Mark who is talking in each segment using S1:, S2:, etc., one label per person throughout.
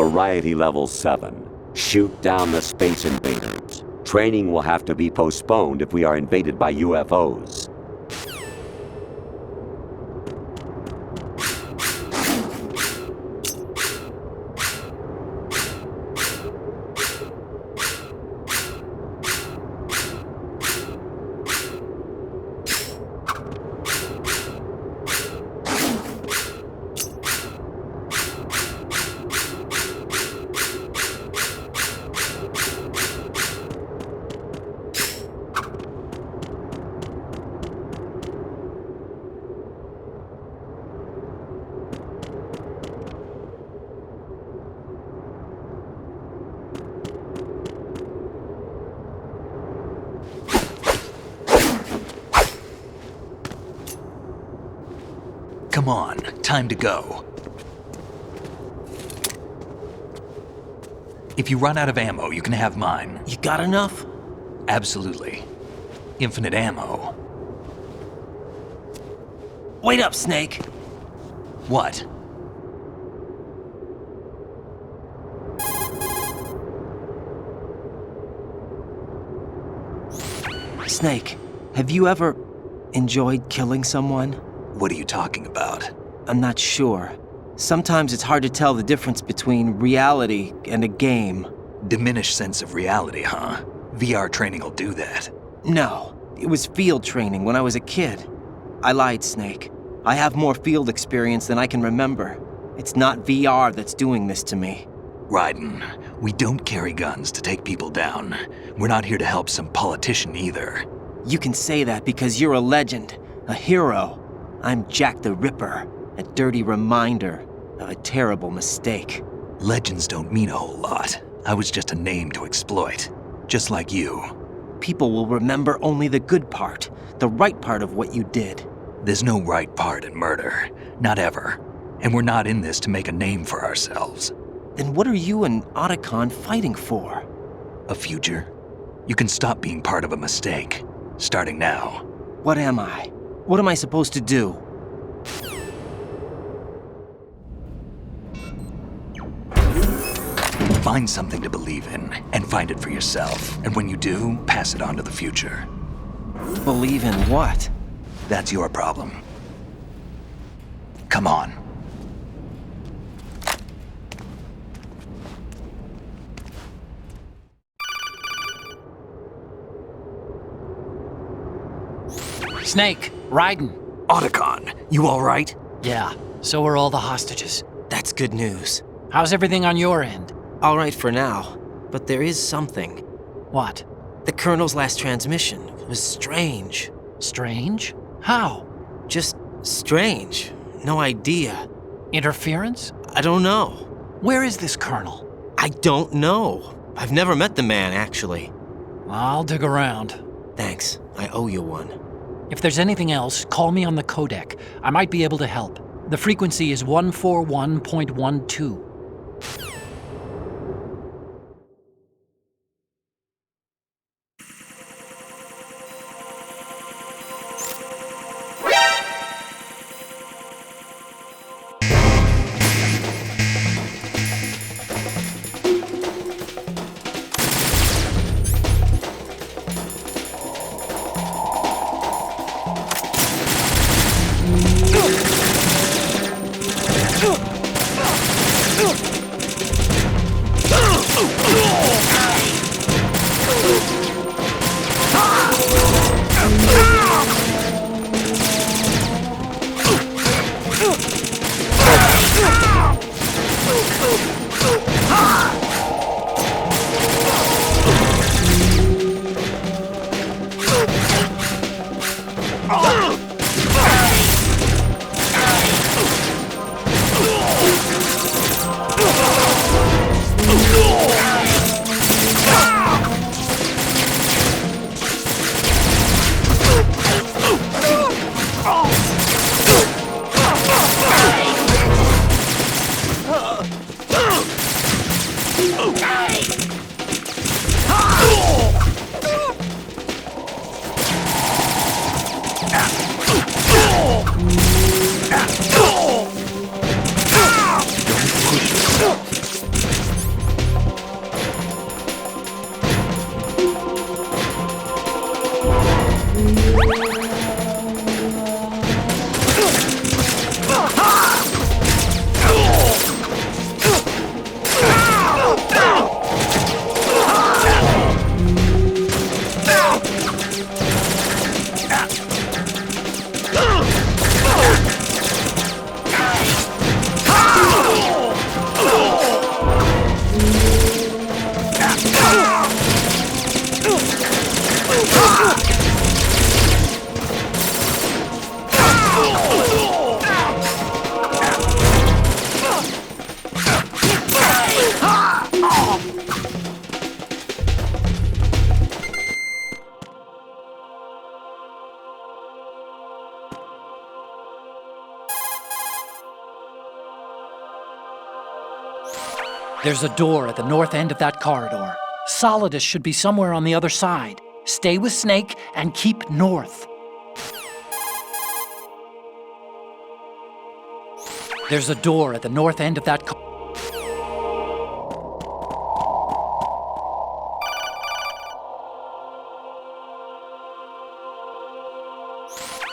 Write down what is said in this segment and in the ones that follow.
S1: Variety level 7. Shoot down the space invaders. Training will have to be postponed if we are invaded by UFOs.
S2: Come on, time to go. If you run out of ammo, you can have mine.
S3: You got enough?
S2: Absolutely. Infinite ammo.
S3: Wait up, Snake.
S2: What?
S3: Snake, have you ever enjoyed killing someone?
S2: What are you talking about?
S3: I'm not sure. Sometimes it's hard to tell the difference between reality and a game.
S2: Diminished sense of reality, huh? VR training will do that.
S3: No, it was field training when I was a kid. I lied, Snake. I have more field experience than I can remember. It's not VR that's doing this to me.
S2: Raiden, we don't carry guns to take people down. We're not here to help some politician either.
S3: You can say that because you're a legend, a hero. I'm Jack the Ripper, a dirty reminder of a terrible mistake.
S2: Legends don't mean a whole lot. I was just a name to exploit, just like you.
S3: People will remember only the good part, the right part of what you did.
S2: There's no right part in murder, not ever. And we're not in this to make a name for ourselves.
S3: Then what are you and Otacon fighting for?
S2: A future? You can stop being part of a mistake, starting now.
S3: What am I? What am I supposed to do?
S2: Find something to believe in, and find it for yourself. And when you do, pass it on to the future.
S3: Believe in what?
S2: That's your problem. Come on.
S4: Snake, Raiden.
S3: Otacon, you all right?
S4: Yeah, so are all the hostages.
S3: That's good news.
S4: How's everything on your end?
S3: All right for now, but there is something.
S4: What?
S3: The Colonel's last transmission was strange.
S4: Strange? How?
S3: Just strange. No idea.
S4: Interference?
S3: I don't know.
S4: Where is this colonel?
S3: I don't know. I've never met the man, actually.
S4: I'll dig around.
S3: Thanks. I owe you one.
S4: If there's anything else, call me on the codec. I might be able to help. The frequency is 141.12. There's a door at the north end of that corridor. Solidus should be somewhere on the other side. Stay with Snake and keep north. There's a door at the north end of that corridor.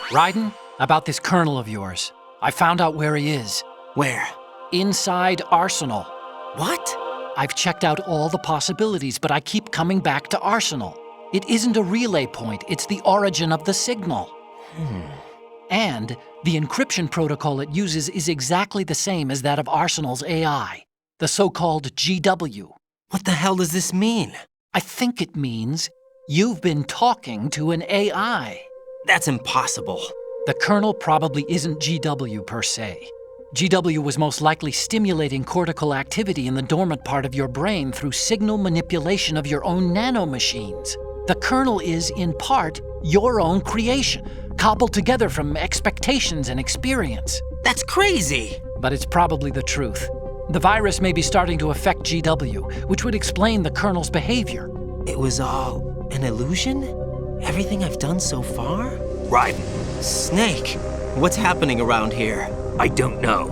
S4: Raiden, about this colonel of yours. I found out where he is.
S3: Where?
S4: Inside Arsenal.
S3: What?
S4: I've checked out all the possibilities, but I keep coming back to Arsenal. It isn't a relay point, it's the origin of the signal. And the encryption protocol it uses is exactly the same as that of Arsenal's AI, the so-called GW.
S3: What the hell does this mean?
S4: I think it means you've been talking to an AI.
S3: That's impossible.
S4: The kernel probably isn't GW per se. GW was most likely stimulating cortical activity in the dormant part of your brain through signal manipulation of your own nanomachines. The kernel is, in part, your own creation, cobbled together from expectations and experience.
S3: That's crazy!
S4: But it's probably the truth. The virus may be starting to affect GW, which would explain the kernel's behavior.
S3: It was all an illusion? Everything I've done so far?
S2: Raiden,
S3: Snake, what's happening around here?
S2: I don't know.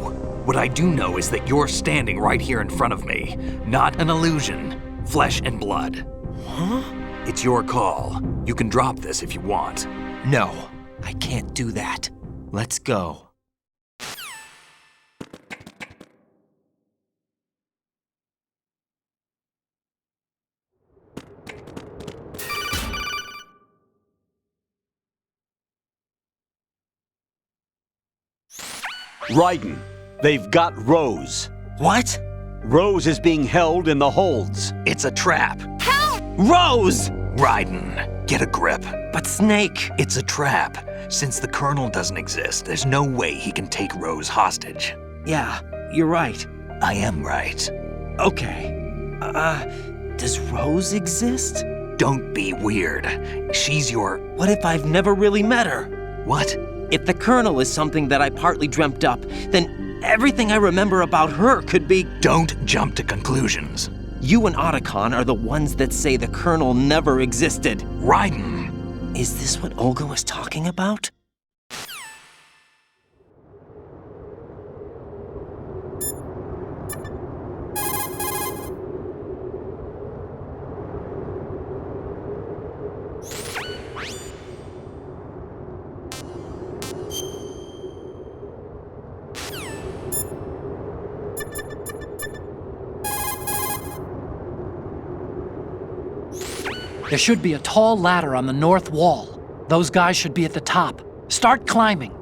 S2: What I do know is that you're standing right here in front of me. Not an illusion. Flesh and blood.
S3: Huh?
S2: It's your call. You can drop this if you want.
S3: No, I can't do that. Let's go.
S1: Raiden, they've got Rose.
S3: What?
S1: Rose is being held in the holds.
S2: It's a trap.
S3: Rose!
S2: Raiden, get a grip.
S3: But Snake...
S2: It's a trap. Since the Colonel doesn't exist, there's no way he can take Rose hostage.
S3: Yeah, you're right.
S2: I am right.
S3: Okay. Does Rose exist?
S2: Don't be weird. She's your...
S3: What if I've never really met her?
S2: What?
S3: If the Colonel is something that I partly dreamt up, then everything I remember about her could be...
S2: Don't jump to conclusions.
S3: You and Otacon are the ones that say the Colonel never existed.
S2: Raiden!
S3: Is this what Olga was talking about?
S4: There should be a tall ladder on the north wall. Those guys should be at the top. Start climbing.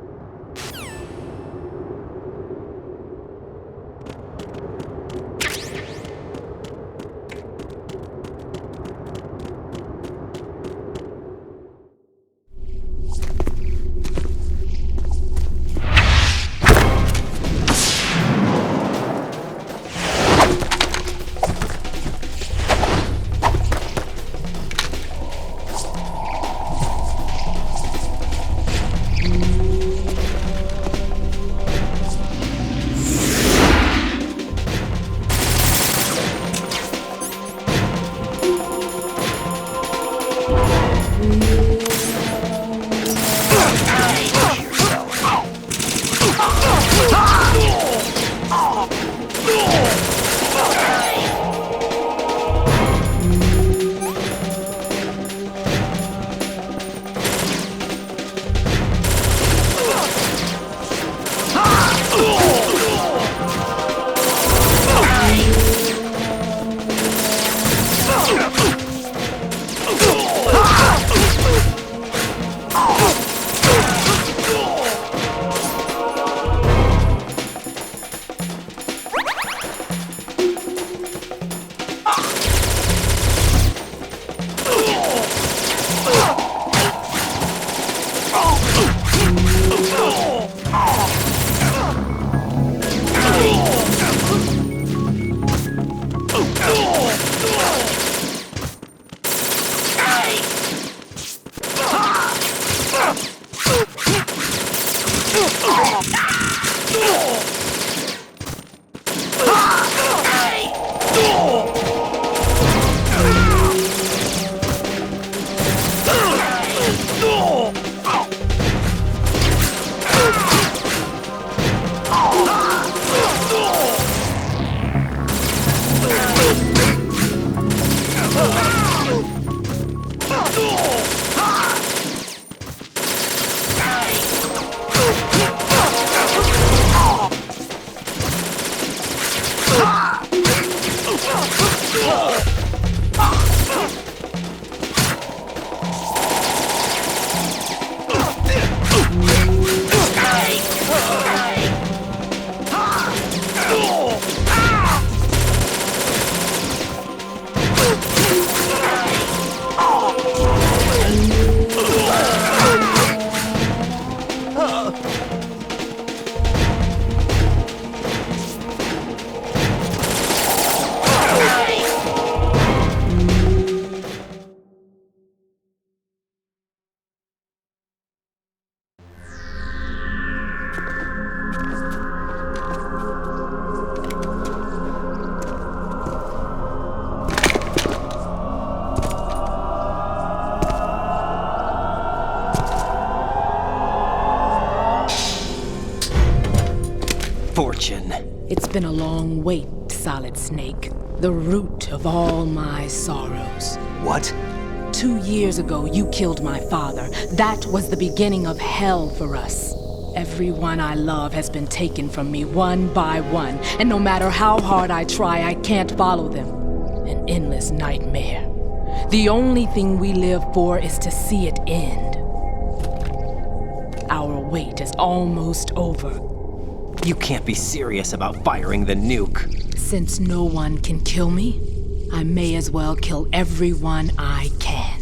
S3: Fortune.
S5: It's been a long wait, Solid Snake. The root of all my sorrows.
S2: What?
S5: 2 years ago, you killed my father. That was the beginning of hell for us. Everyone I love has been taken from me one by one, and no matter how hard I try, I can't follow them. An endless nightmare. The only thing we live for is to see it end. Our wait is almost over.
S3: You can't be serious about firing the nuke.
S5: Since no one can kill me, I may as well kill everyone I can.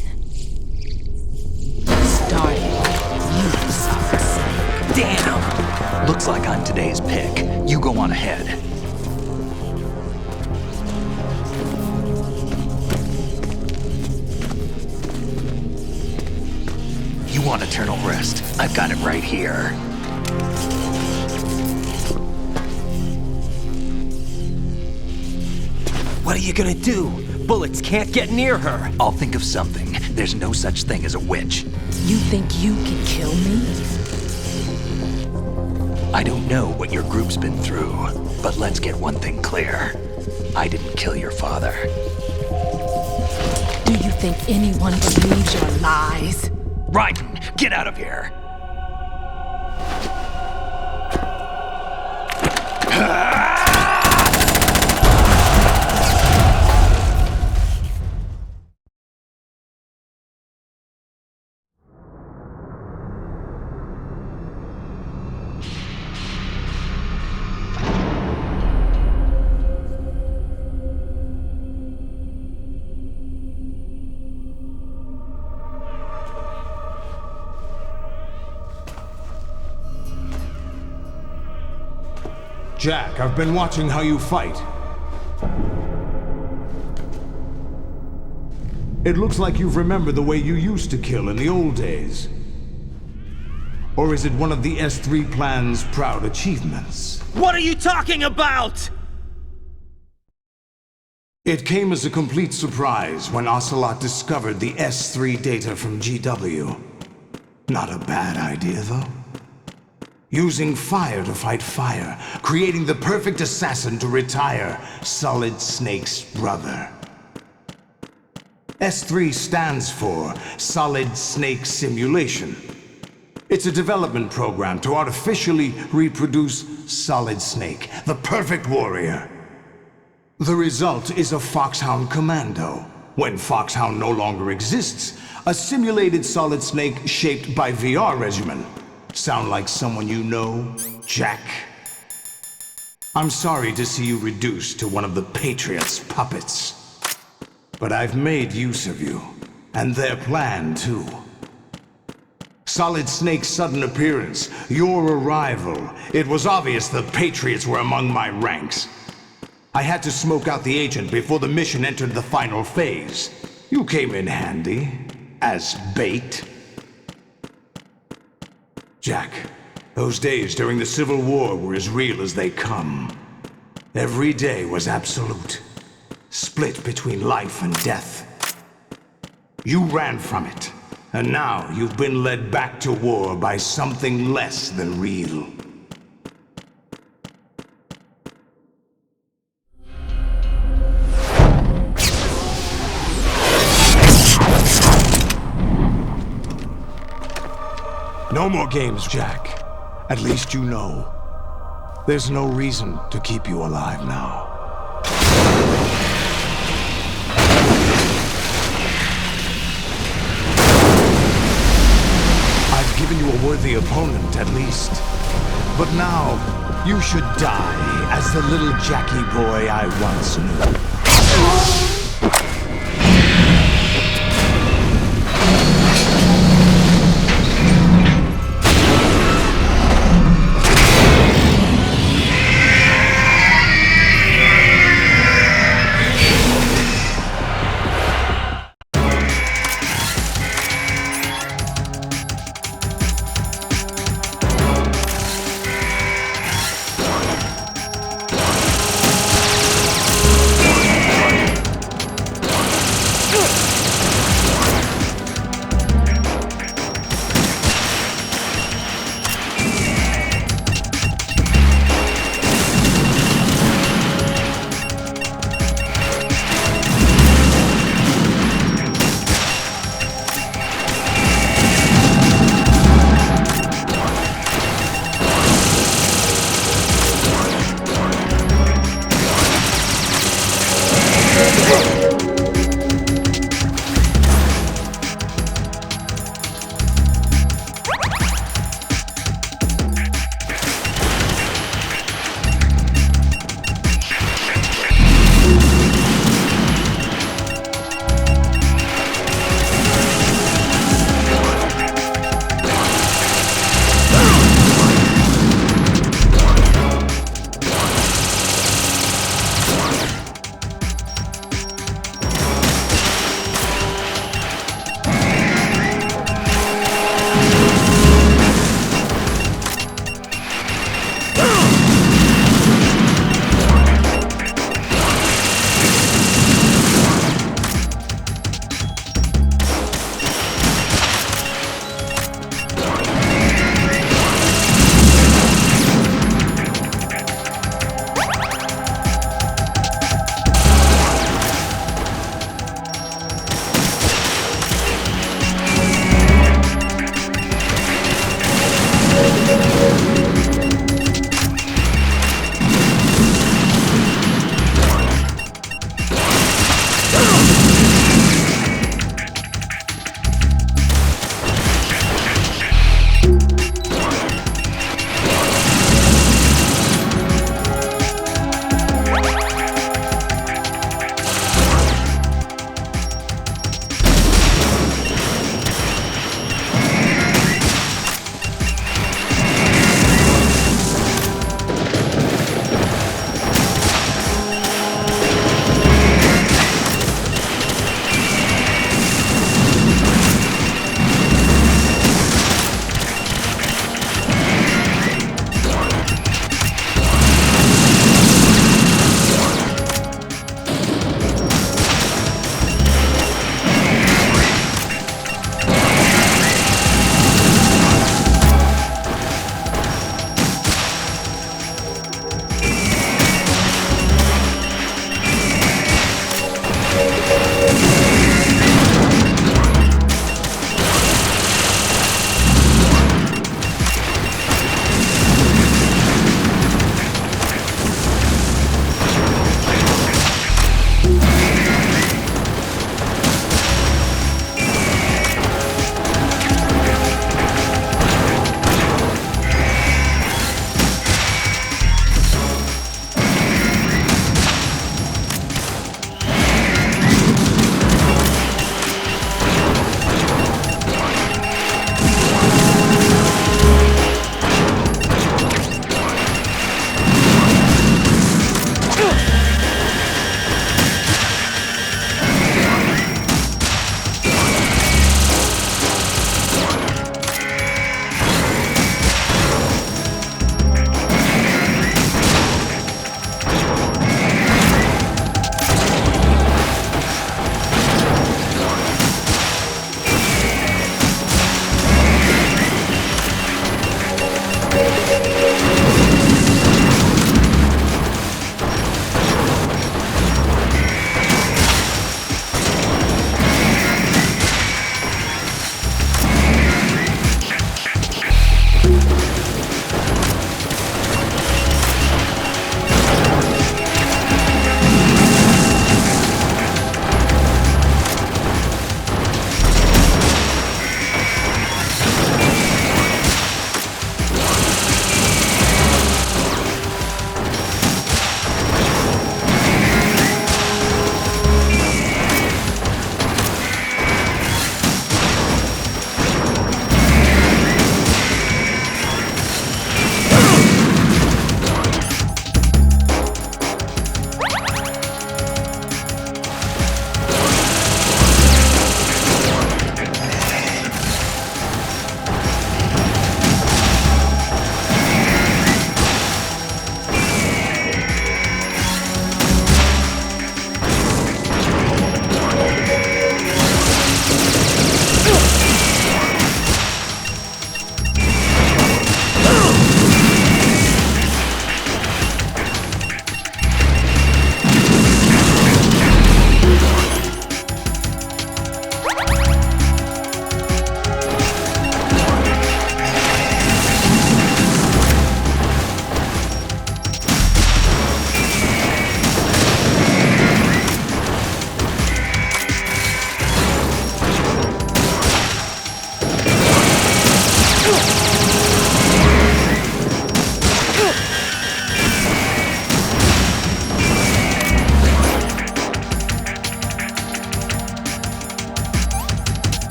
S5: Starting with you, Solid Snake.
S3: Damn!
S2: Looks like I'm today's pick. You go on ahead. You want eternal rest? I've got it right here.
S3: What are you gonna do? Bullets can't get near her.
S2: I'll think of something. There's no such thing as a witch.
S5: You think you can kill me?
S2: I don't know what your group's been through, but let's get one thing clear. I didn't kill your father.
S5: Do you think anyone believes your lies?
S2: Raiden, get out of here!
S6: Jack, I've been watching how you fight. It looks like you've remembered the way you used to kill in the old days. Or is it one of the S3 plan's proud achievements?
S3: What are you talking about?
S6: It came as a complete surprise when Ocelot discovered the S3 data from GW. Not a bad idea, though. Using fire to fight fire, creating the perfect assassin to retire Solid Snake's brother. S3 stands for Solid Snake Simulation. It's a development program to artificially reproduce Solid Snake, the perfect warrior. The result is a Foxhound Commando. When Foxhound no longer exists, a simulated Solid Snake shaped by VR regimen. Sound like someone you know, Jack? I'm sorry to see you reduced to one of the Patriots' puppets. But I've made use of you, and their plan too. Solid Snake's sudden appearance, your arrival, it was obvious the Patriots were among my ranks. I had to smoke out the agent before the mission entered the final phase. You came in handy, as bait. Jack, those days during the Civil War were as real as they come. Every day was absolute. split between life and death. You ran from it, and now you've been led back to war by something less than real. No more games, Jack. At least you know. There's no reason to keep you alive now. I've given you a worthy opponent, at least. But now, you should die as the little Jackie boy I once knew.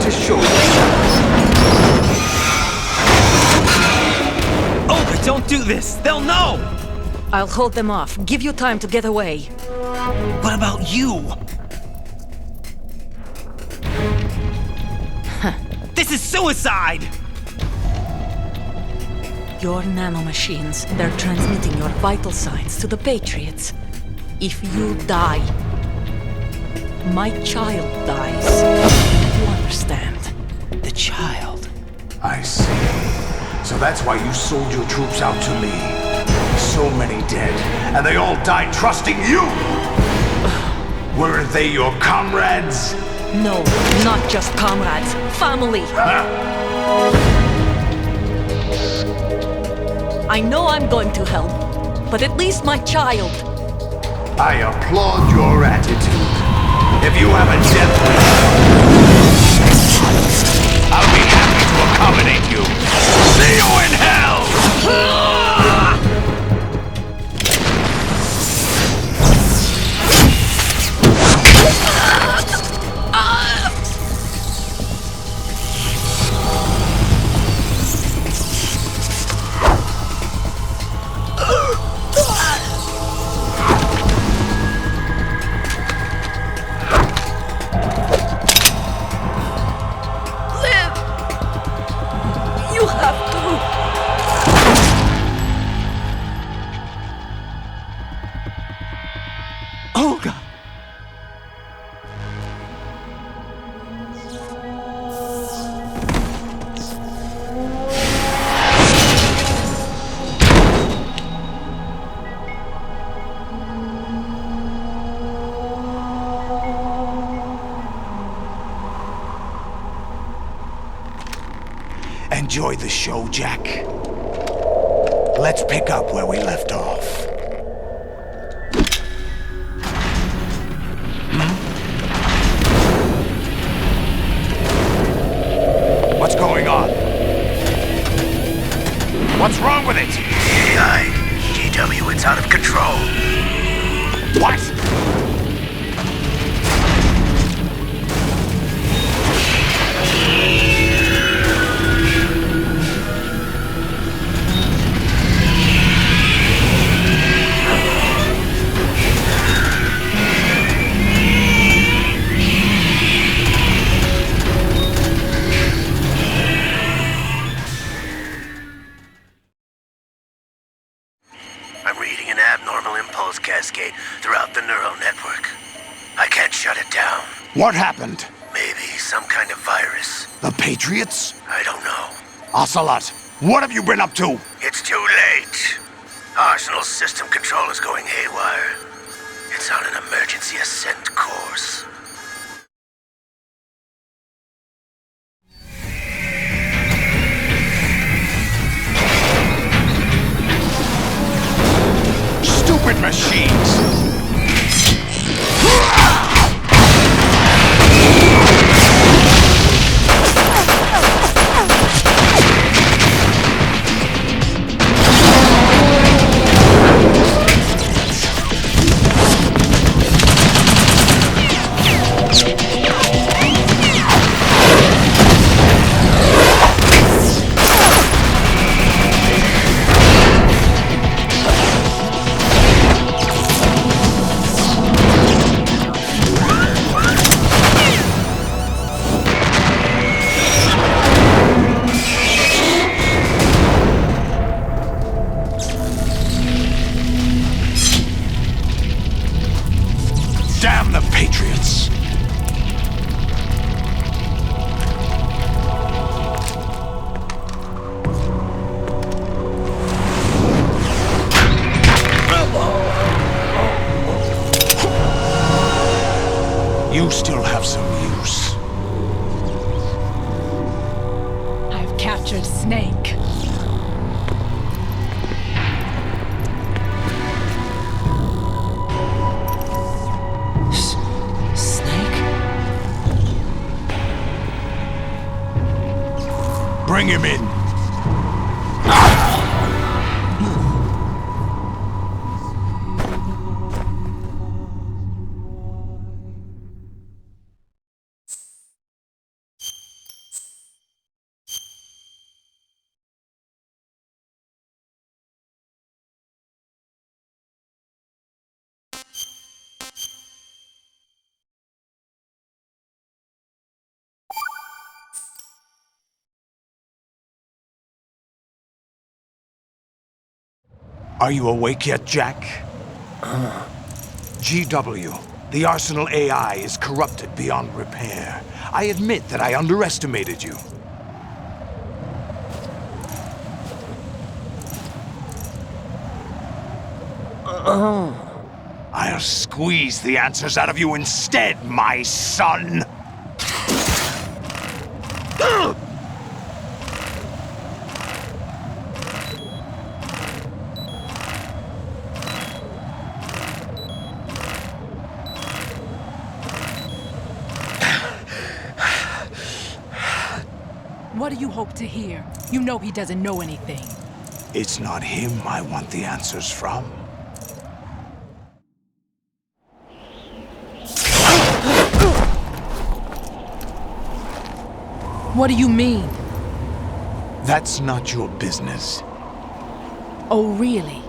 S6: to show you.
S3: Olga, don't do this! They'll know!
S7: I'll hold them off. Give you time to get away.
S3: What about you? This is suicide!
S7: Your nanomachines, they're transmitting your vital signs to the Patriots. If you die, my child dies. You understand?
S3: The child.
S6: I see. So that's why you sold your troops out to me. So many dead, and they all died trusting you! Weren't they your comrades?
S7: No, not just comrades. Family. I know I'm going to help, but at least my child.
S6: I applaud your attitude. If you have a death wish, I'll be happy to accommodate you. See you in hell!
S7: You have to.
S3: Olga!
S6: Enjoy the show, Jack. Let's pick up where we left off. What's going on? What's wrong with it? GW, it's out of control. What?
S8: I'm reading an abnormal impulse cascade throughout the neural network. I can't shut it down.
S6: What happened?
S8: Maybe some kind of virus.
S6: The Patriots?
S8: I don't know.
S6: Ocelot, what have you been up to?
S8: It's too late. Arsenal's system control is going haywire. It's on an emergency ascent course.
S6: Stupid machines! Damn the Patriots! You still have some use.
S5: I've captured Snake.
S3: Snake?
S6: Bring him in. Are you awake yet, Jack? GW, the Arsenal AI is corrupted beyond repair. I admit that I underestimated you. I'll squeeze the answers out of you instead, my son!
S5: What do you hope to hear? You know he doesn't know anything.
S6: It's not him I want the answers from.
S5: What do you mean?
S6: That's not your business.
S5: Oh, really?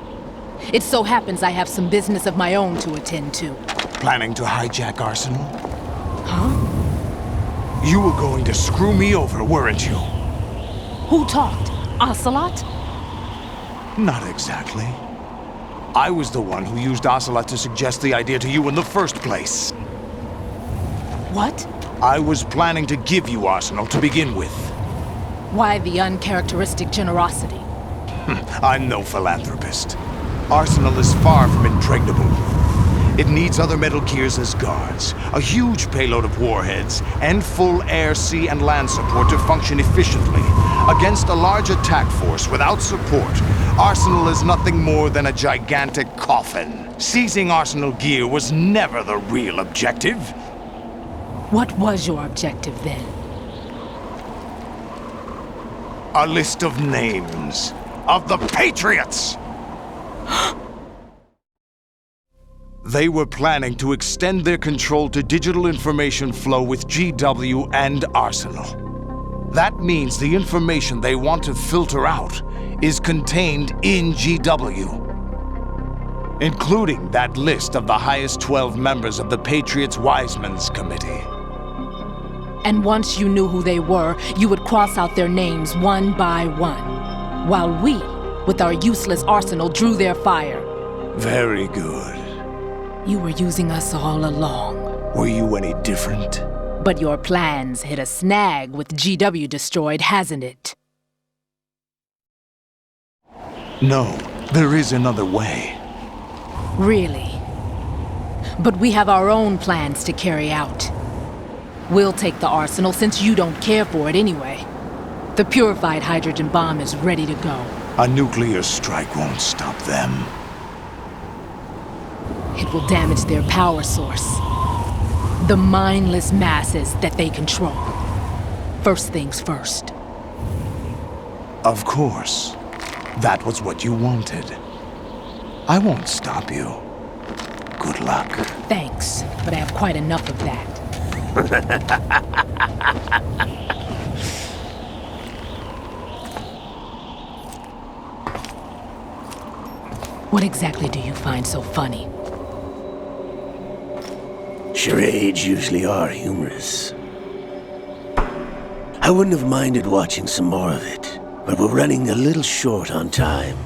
S5: It so happens I have some business of my own to attend to.
S6: Planning to hijack Arsenal?
S5: Huh?
S6: You were going to screw me over, weren't you?
S5: Who talked? Ocelot?
S6: Not exactly. I was the one who used Ocelot to suggest the idea to you in the first place.
S5: What?
S6: I was planning to give you Arsenal to begin with.
S5: Why the uncharacteristic generosity?
S6: I'm no philanthropist. Arsenal is far from impregnable. It needs other Metal Gears as guards, a huge payload of warheads, and full air, sea, and land support to function efficiently. Against a large attack force without support, Arsenal is nothing more than a gigantic coffin. Seizing Arsenal gear was never the real objective.
S5: What was your objective then?
S6: A list of names of the Patriots! They were planning to extend their control to digital information flow with GW and Arsenal. That means the information they want to filter out is contained in GW, including that list of the highest 12 members of the Patriots Wiseman's Committee.
S5: And once you knew who they were, you would cross out their names one by one, while we, with our useless arsenal, drew their fire.
S6: Very good.
S5: You were using us all along.
S6: Were you any different?
S5: But your plans hit a snag with GW destroyed, hasn't it?
S6: No, there is another way.
S5: Really? But we have our own plans to carry out. We'll take the arsenal since you don't care for it anyway. The purified hydrogen bomb is ready to go.
S6: A nuclear strike won't stop them.
S5: It will damage their power source. The mindless masses that they control. First things first.
S6: Of course. That was what you wanted. I won't stop you. Good luck.
S5: Thanks, but I have quite enough of that. What exactly do you find so funny?
S8: Charades usually are humorous. I wouldn't have minded watching some more of it, but we're running a little short on time.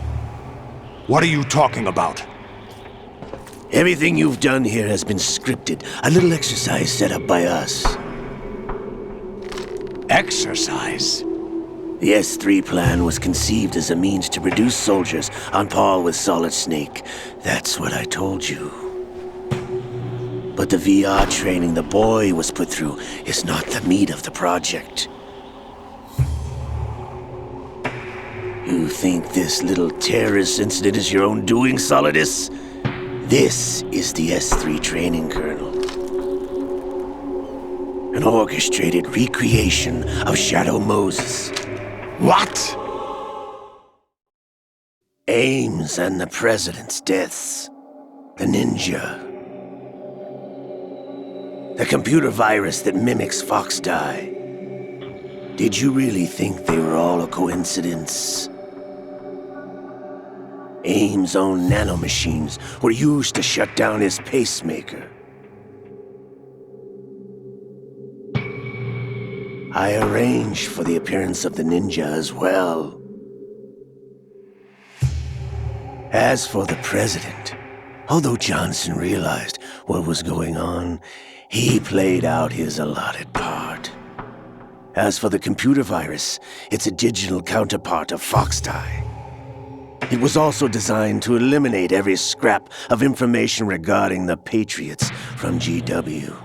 S6: What are you talking about?
S8: Everything you've done here has been scripted, a little exercise set up by us.
S6: Exercise?
S8: The S3 plan was conceived as a means to produce soldiers on par with Solid Snake. That's what I told you. But the VR training the boy was put through is not the meat of the project. You think this little terrorist incident is your own doing, Solidus? This is the S3 training kernel. An orchestrated recreation of Shadow Moses.
S6: What?
S8: Ames and the President's deaths. The Ninja. The computer virus that mimics Foxdie. Did you really think they were all a coincidence? Ames' own nanomachines were used to shut down his pacemaker. I arranged for the appearance of the Ninja as well. As for the president, although Johnson realized what was going on, he played out his allotted part. As for the computer virus, it's a digital counterpart of Foxdie. It was also designed to eliminate every scrap of information regarding the Patriots from GW.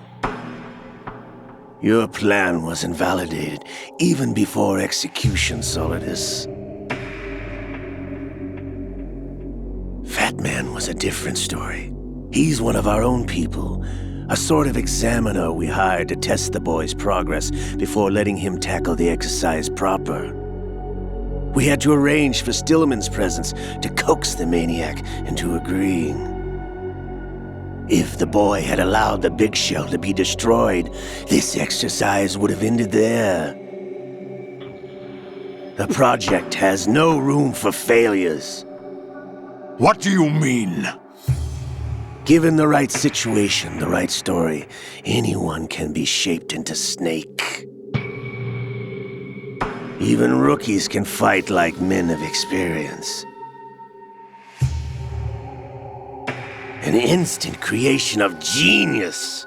S8: Your plan was invalidated even before execution, Solidus. Fat Man was a different story. He's one of our own people, a sort of examiner we hired to test the boy's progress before letting him tackle the exercise proper. We had to arrange for Stillman's presence to coax the maniac into agreeing. If the boy had allowed the big shell to be destroyed, this exercise would have ended there. The project has no room for failures.
S6: What do you mean?
S8: Given the right situation, the right story, anyone can be shaped into Snake. Even rookies can fight like men of experience. An instant creation of genius.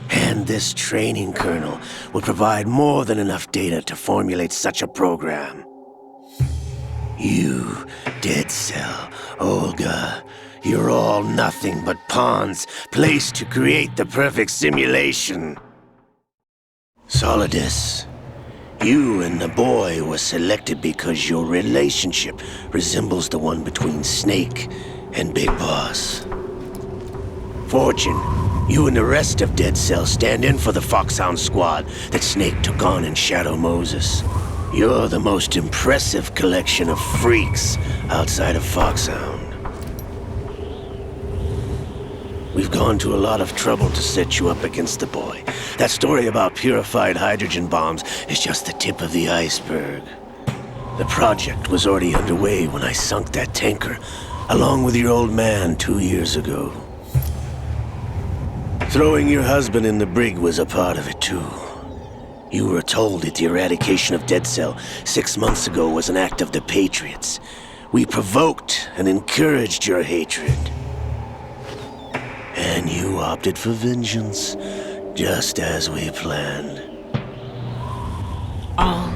S8: And this training kernel would provide more than enough data to formulate such a program. You, Dead Cell, Olga, you're all nothing but pawns placed to create the perfect simulation. Solidus, you and the boy were selected because your relationship resembles the one between Snake and Big Boss. Fortune, you and the rest of Dead Cell stand in for the Foxhound squad that Snake took on in Shadow Moses. You're the most impressive collection of freaks outside of Foxhound. We've gone to a lot of trouble to set you up against the boy. That story about purified hydrogen bombs is just the tip of the iceberg. The project was already underway when I sunk that tanker, along with your old man 2 years ago. Throwing your husband in the brig was a part of it too. You were told that the eradication of Dead Cell 6 months ago was an act of the Patriots. We provoked and encouraged your hatred. And you opted for vengeance, just as we planned.
S5: All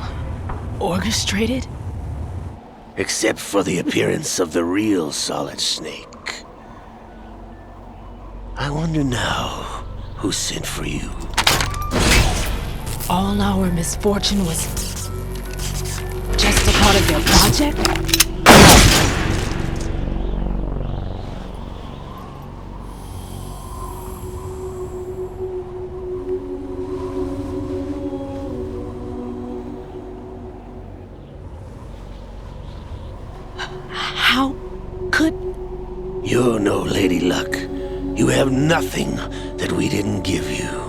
S5: orchestrated?
S8: Except for the appearance of the real Solid Snake. I wonder now who sent for you.
S5: All our misfortune was just a part of their project? How could...
S8: You're no Lady Luck. You have nothing that we didn't give you.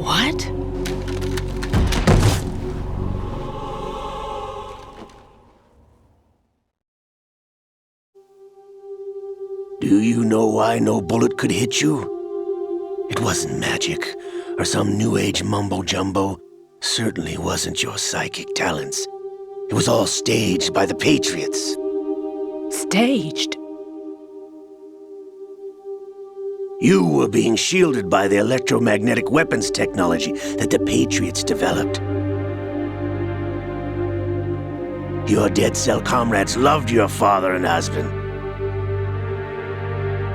S5: What?
S8: Do you know why no bullet could hit you? It wasn't magic, or some new age mumbo-jumbo. Certainly wasn't your psychic talents. It was all staged by the Patriots.
S5: Staged?
S8: You were being shielded by the electromagnetic weapons technology that the Patriots developed. Your Dead Cell comrades loved your father and husband.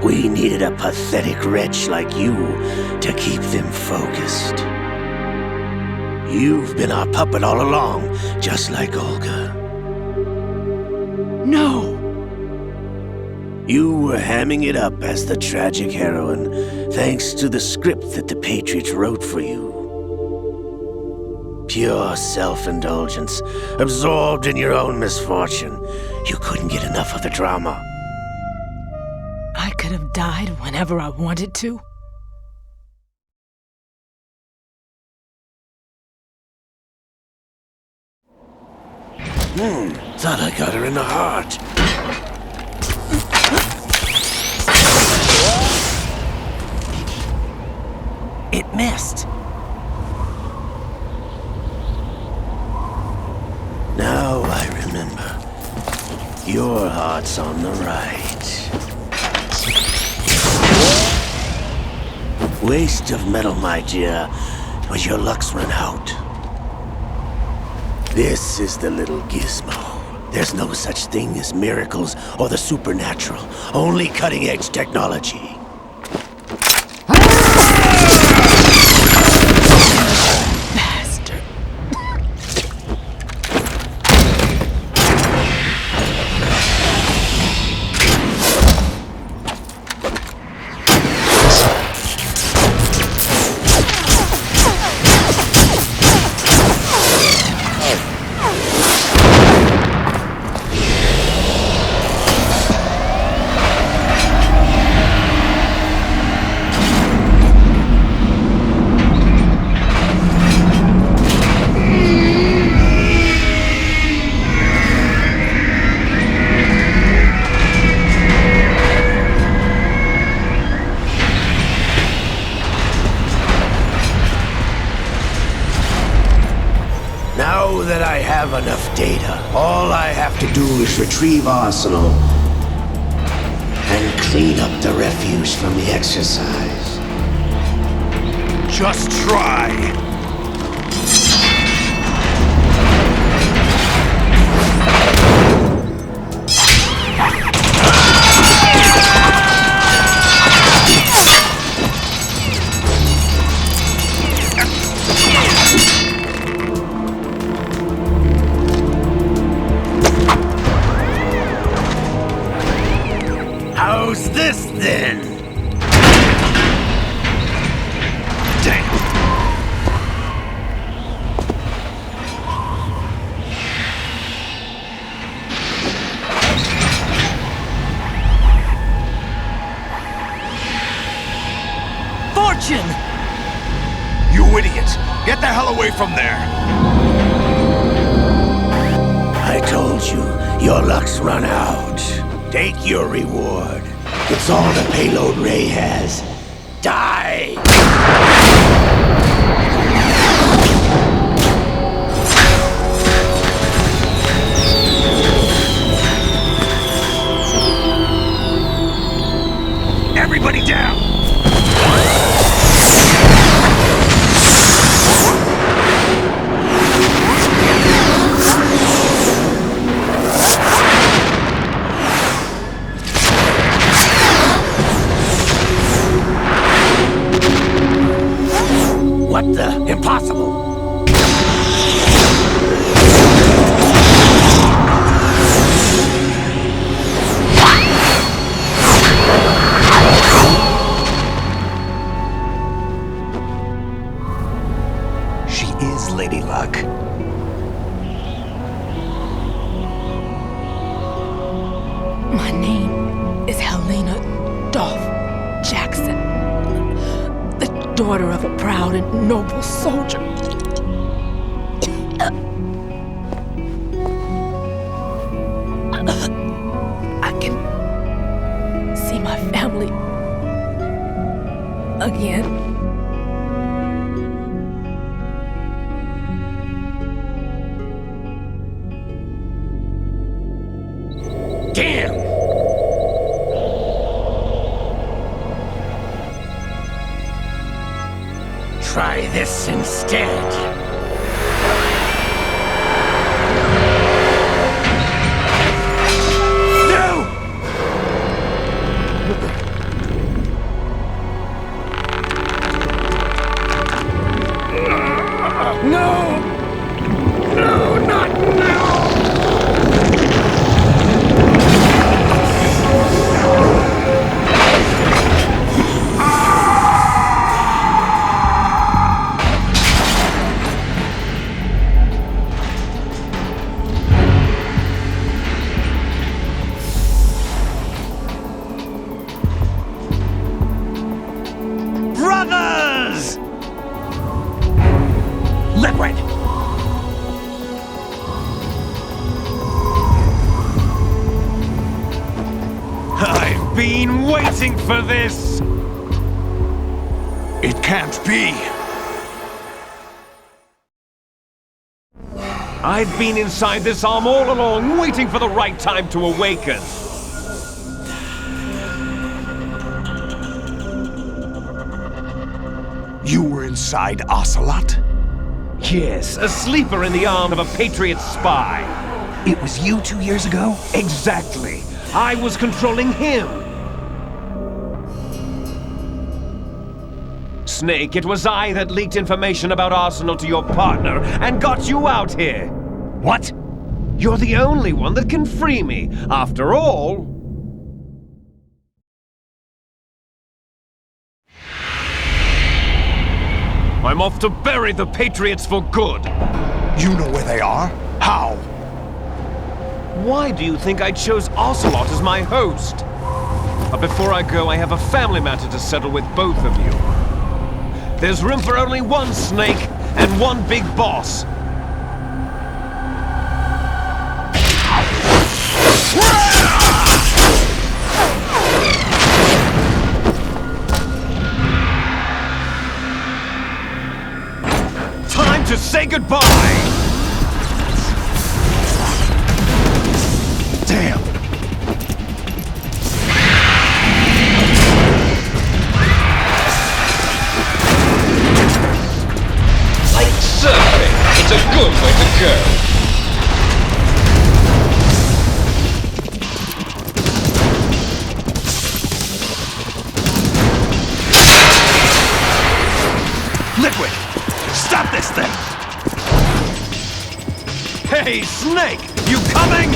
S8: We needed a pathetic wretch like you to keep them focused. You've been our puppet all along, just like Olga.
S5: No!
S8: You were hamming it up as the tragic heroine, thanks to the script that the Patriots wrote for you. Pure self-indulgence, absorbed in your own misfortune. You couldn't get enough of the drama.
S5: I could have died whenever I wanted to.
S8: Thought I got her in the heart.
S3: It missed.
S8: Now I remember. Your heart's on the right. Waste of metal, my dear, but your luck's run out. This is the little gizmo. There's no such thing as miracles or the supernatural, only cutting-edge technology.
S5: Bastard.
S8: Now that I have enough data, all I have to do is retrieve Arsenal and clean up the refuse from the exercise.
S2: Just try.
S8: How's this then?
S2: Damn.
S7: Fortune!
S2: You idiot! Get the hell away from there!
S8: I told you, your luck's run out. Take your reward. It's all the payload Ray has. Die!
S2: Everybody down!
S8: What the? Impossible!
S2: She is Lady Luck.
S5: My name is Helena Dolph Jackson, the daughter of a proud and noble soldier. I can see my family again.
S8: Damn! Try this instead. No! No! No, not now!
S2: Brothers! Liquid! I've been waiting for this! It can't be!
S9: I've been inside this arm all along, waiting for the right time to awaken.
S6: You were inside Ocelot?
S9: Yes, a sleeper in the arm of a Patriot spy.
S2: It was you 2 years ago?
S9: Exactly. I was controlling him. Snake, it was I that leaked information about Arsenal to your partner and got you out here.
S2: What?
S9: You're the only one that can free me. After all... I'm off to bury the Patriots for good.
S6: You know where they are? How?
S9: Why do you think I chose Ocelot as my host? But before I go, I have a family matter to settle with both of you. There's room for only one Snake and one big boss. Time to say goodbye!
S6: Damn!
S9: Like surfing, it's a good way to go.
S2: Liquid! Stop this thing!
S9: Hey, Snake! You coming?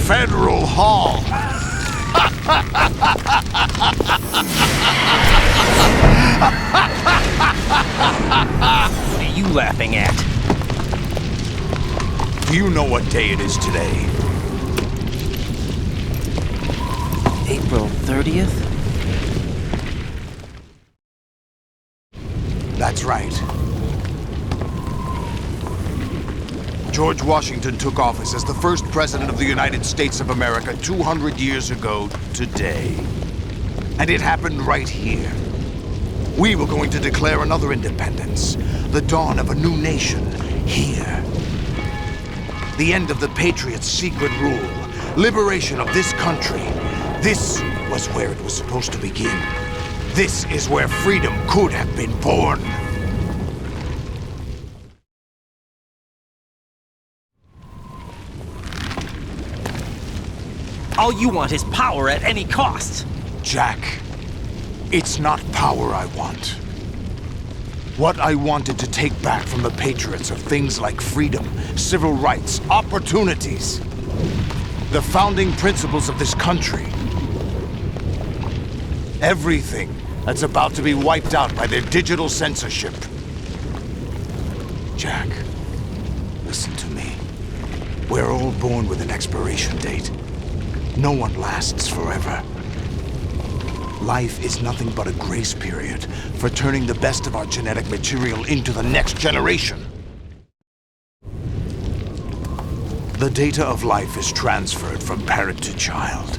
S6: Federal Hall.
S3: What are you laughing at?
S6: Do you know what day it is today?
S3: April 30th?
S6: That's right. George Washington took office as the first president of the United States of America 200 years ago today. And it happened right here. We were going to declare another independence, the dawn of a new nation, here. The end of the Patriots' secret rule, liberation of this country. This was where it was supposed to begin. This is where freedom could have been born.
S3: All you want is power at any cost.
S6: Jack, it's not power I want. What I wanted to take back from the Patriots are things like freedom, civil rights, opportunities. The founding principles of this country. Everything that's about to be wiped out by their digital censorship. Jack, listen to me. We're all born with an expiration date. No one lasts forever. Life is nothing but a grace period for turning the best of our genetic material into the next generation. The data of life is transferred from parent to child.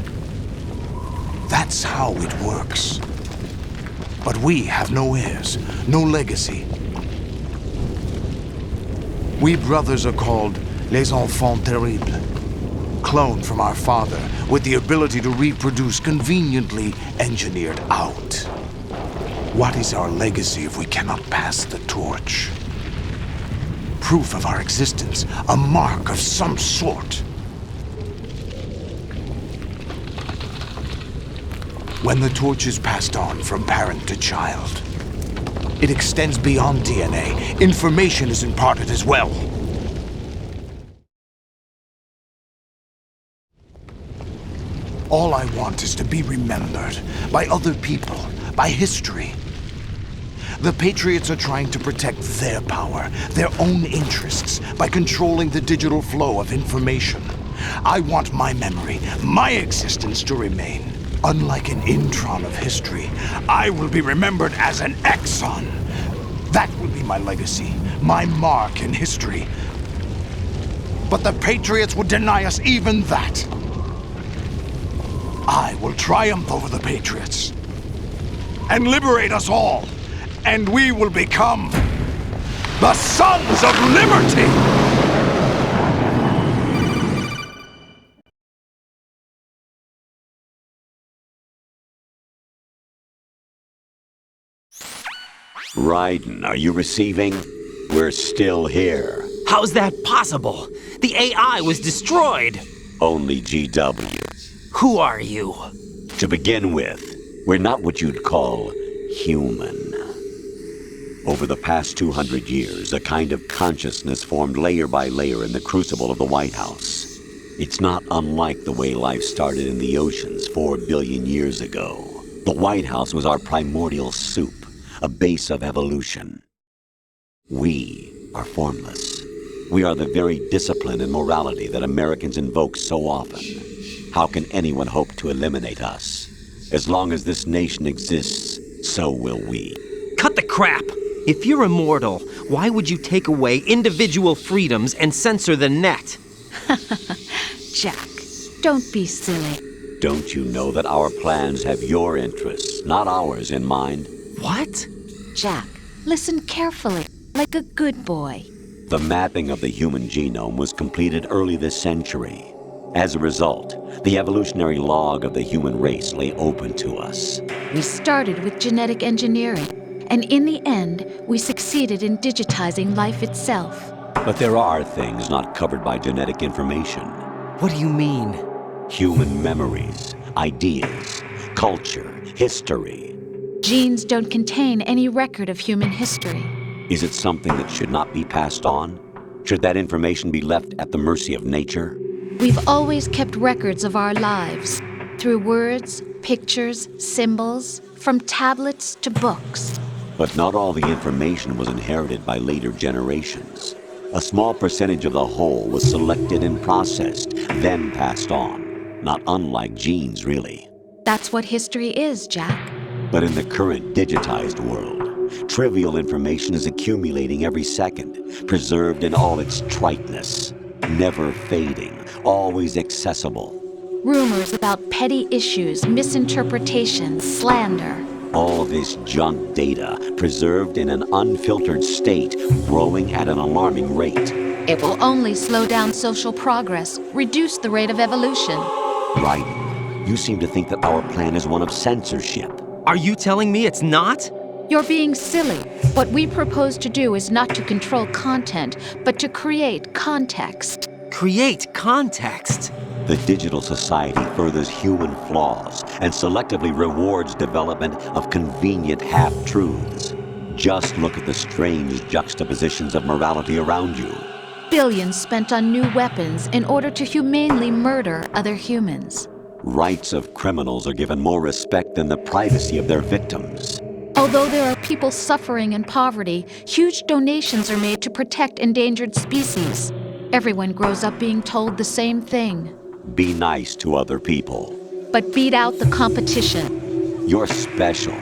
S6: That's how it works. But we have no heirs, no legacy. We brothers are called les enfants terribles, cloned from our father with the ability to reproduce conveniently engineered out. What is our legacy if we cannot pass the torch? Proof of our existence, a mark of some sort. When the torch is passed on from parent to child, it extends beyond DNA. Information is imparted as well. All I want is to be remembered by other people, by history. The Patriots are trying to protect their power, their own interests, by controlling the digital flow of information. I want my memory, my existence to remain. Unlike an intron of history, I will be remembered as an exon. That will be my legacy, my mark in history. But the Patriots would deny us even that. I will triumph over the Patriots and liberate us all, and we will become the Sons of Liberty!
S1: Raiden, are you receiving? We're still here.
S10: How's that possible? The AI was destroyed!
S1: Only GW.
S10: Who are you?
S1: To begin with, we're not what you'd call human. Over the past 200 years, a kind of consciousness formed layer by layer in the crucible of the White House. It's not unlike the way life started in the oceans 4 billion years ago. The White House was our primordial soup, a base of evolution. We are formless. We are the very discipline and morality that Americans invoke so often. How can anyone hope to eliminate us? As long as this nation exists, so will we.
S10: Cut the crap! If you're immortal, why would you take away individual freedoms and censor the net?
S11: Jack, don't be silly.
S1: Don't you know that our plans have your interests, not ours, in mind?
S10: What?
S11: Jack, listen carefully, like a good boy.
S1: The mapping of the human genome was completed early this century. As a result, the evolutionary log of the human race lay open to us.
S11: We started with genetic engineering, and in the end, we succeeded in digitizing life itself.
S1: But there are things not covered by genetic information.
S10: What do you mean?
S1: Human memories, ideas, culture, history.
S11: Genes don't contain any record of human history.
S1: Is it something that should not be passed on? Should that information be left at the mercy of nature?
S11: We've always kept records of our lives, through words, pictures, symbols, from tablets to books.
S1: But not all the information was inherited by later generations. A small percentage of the whole was selected and processed, then passed on. Not unlike genes, really.
S11: That's what history is, Jack.
S1: But in the current digitized world, trivial information is accumulating every second, preserved in all its triteness, never fading, always accessible.
S11: Rumors about petty issues, misinterpretations, slander.
S1: All this junk data, preserved in an unfiltered state, growing at an alarming rate.
S11: It will only slow down social progress, reduce the rate of evolution.
S1: Raiden, you seem to think that our plan is one of censorship.
S10: Are you telling me it's not?
S11: You're being silly. What we propose to do is not to control content, but to create context.
S10: Create context?
S1: The digital society furthers human flaws and selectively rewards development of convenient half-truths. Just look at the strange juxtapositions of morality around you.
S11: Billions spent on new weapons in order to humanely murder other humans.
S1: Rights of criminals are given more respect than the privacy of their victims.
S11: Although there are people suffering in poverty, huge donations are made to protect endangered species. Everyone grows up being told the same thing.
S1: Be nice to other people.
S11: But beat out the competition.
S1: You're special.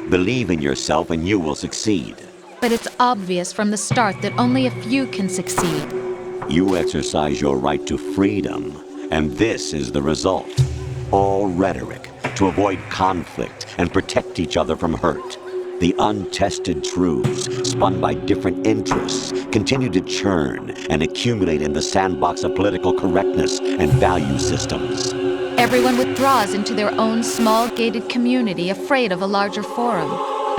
S1: Believe in yourself and you will succeed.
S11: But it's obvious from the start that only a few can succeed.
S1: You exercise your right to freedom, and this is the result. All rhetoric to avoid conflict and protect each other from hurt. The untested truths, spun by different interests, continue to churn and accumulate in the sandbox of political correctness and value systems.
S11: Everyone withdraws into their own small gated community, afraid of a larger forum.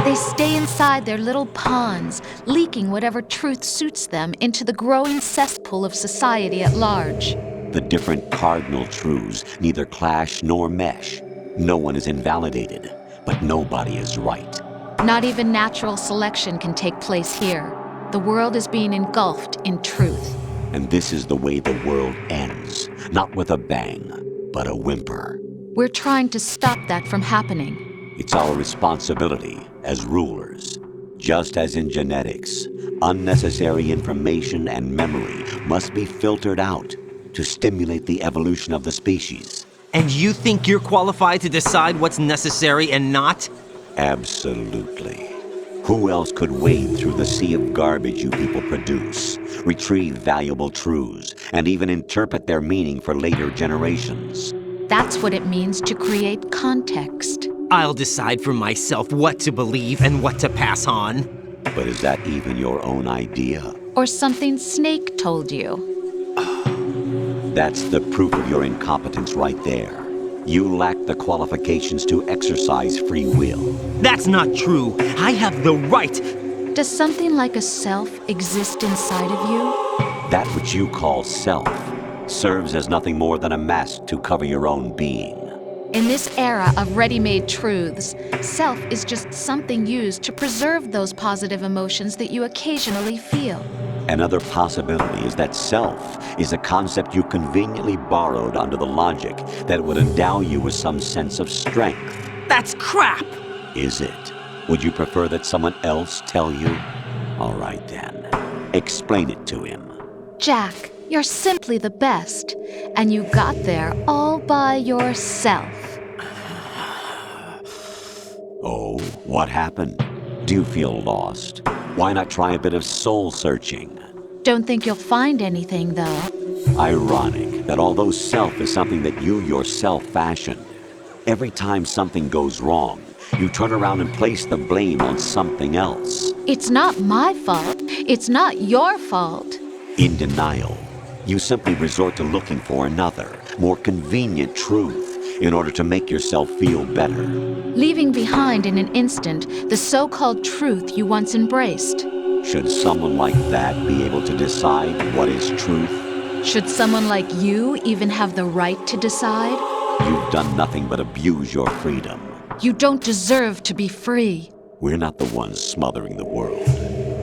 S11: They stay inside their little ponds, leaking whatever truth suits them into the growing cesspool of society at large.
S1: The different cardinal truths neither clash nor mesh. No one is invalidated, but nobody is right.
S11: Not even natural selection can take place here. The world is being engulfed in truth.
S1: And this is the way the world ends, not with a bang, but a whimper.
S11: We're trying to stop that from happening.
S1: It's our responsibility as rulers. Just as in genetics, unnecessary information and memory must be filtered out to stimulate the evolution of the species.
S10: And you think you're qualified to decide what's necessary and not?
S1: Absolutely. Who else could wade through the sea of garbage you people produce, retrieve valuable truths, and even interpret their meaning for later generations?
S11: That's what it means to create context.
S10: I'll decide for myself what to believe and what to pass on.
S1: But is that even your own idea?
S11: Or something Snake told you?
S1: That's the proof of your incompetence right there. You lack the qualifications to exercise free will.
S10: That's not true. I have the right.
S11: Does something like a self exist inside of you?
S1: That which you call self serves as nothing more than a mask to cover your own being.
S11: In this era of ready-made truths, self is just something used to preserve those positive emotions that you occasionally feel.
S1: Another possibility is that self is a concept you conveniently borrowed under the logic that would endow you with some sense of strength.
S10: That's crap!
S1: Is it? Would you prefer that someone else tell you? All right then. Explain it to him.
S11: Jack, you're simply the best, and you got there all by yourself.
S1: Oh, what happened? Do you feel lost? Why not try a bit of soul-searching?
S11: Don't think you'll find anything, though.
S1: Ironic that although self is something that you yourself fashioned, every time something goes wrong, you turn around and place the blame on something else.
S11: It's not my fault. It's not your fault.
S1: In denial, you simply resort to looking for another, more convenient truth in order to make yourself feel better.
S11: Leaving behind in an instant the so-called truth you once embraced.
S1: Should someone like that be able to decide what is truth?
S11: Should someone like you even have the right to decide?
S1: You've done nothing but abuse your freedom.
S11: You don't deserve to be free.
S1: We're not the ones smothering the world.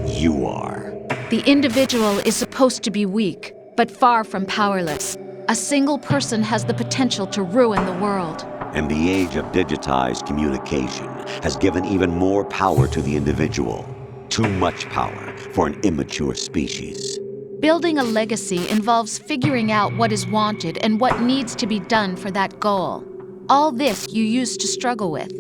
S1: You are.
S11: The individual is supposed to be weak, but far from powerless. A single person has the potential to ruin the world.
S1: And the age of digitized communication has given even more power to the individual. Too much power for an immature species.
S11: Building a legacy involves figuring out what is wanted and what needs to be done for that goal. All this you used to struggle with.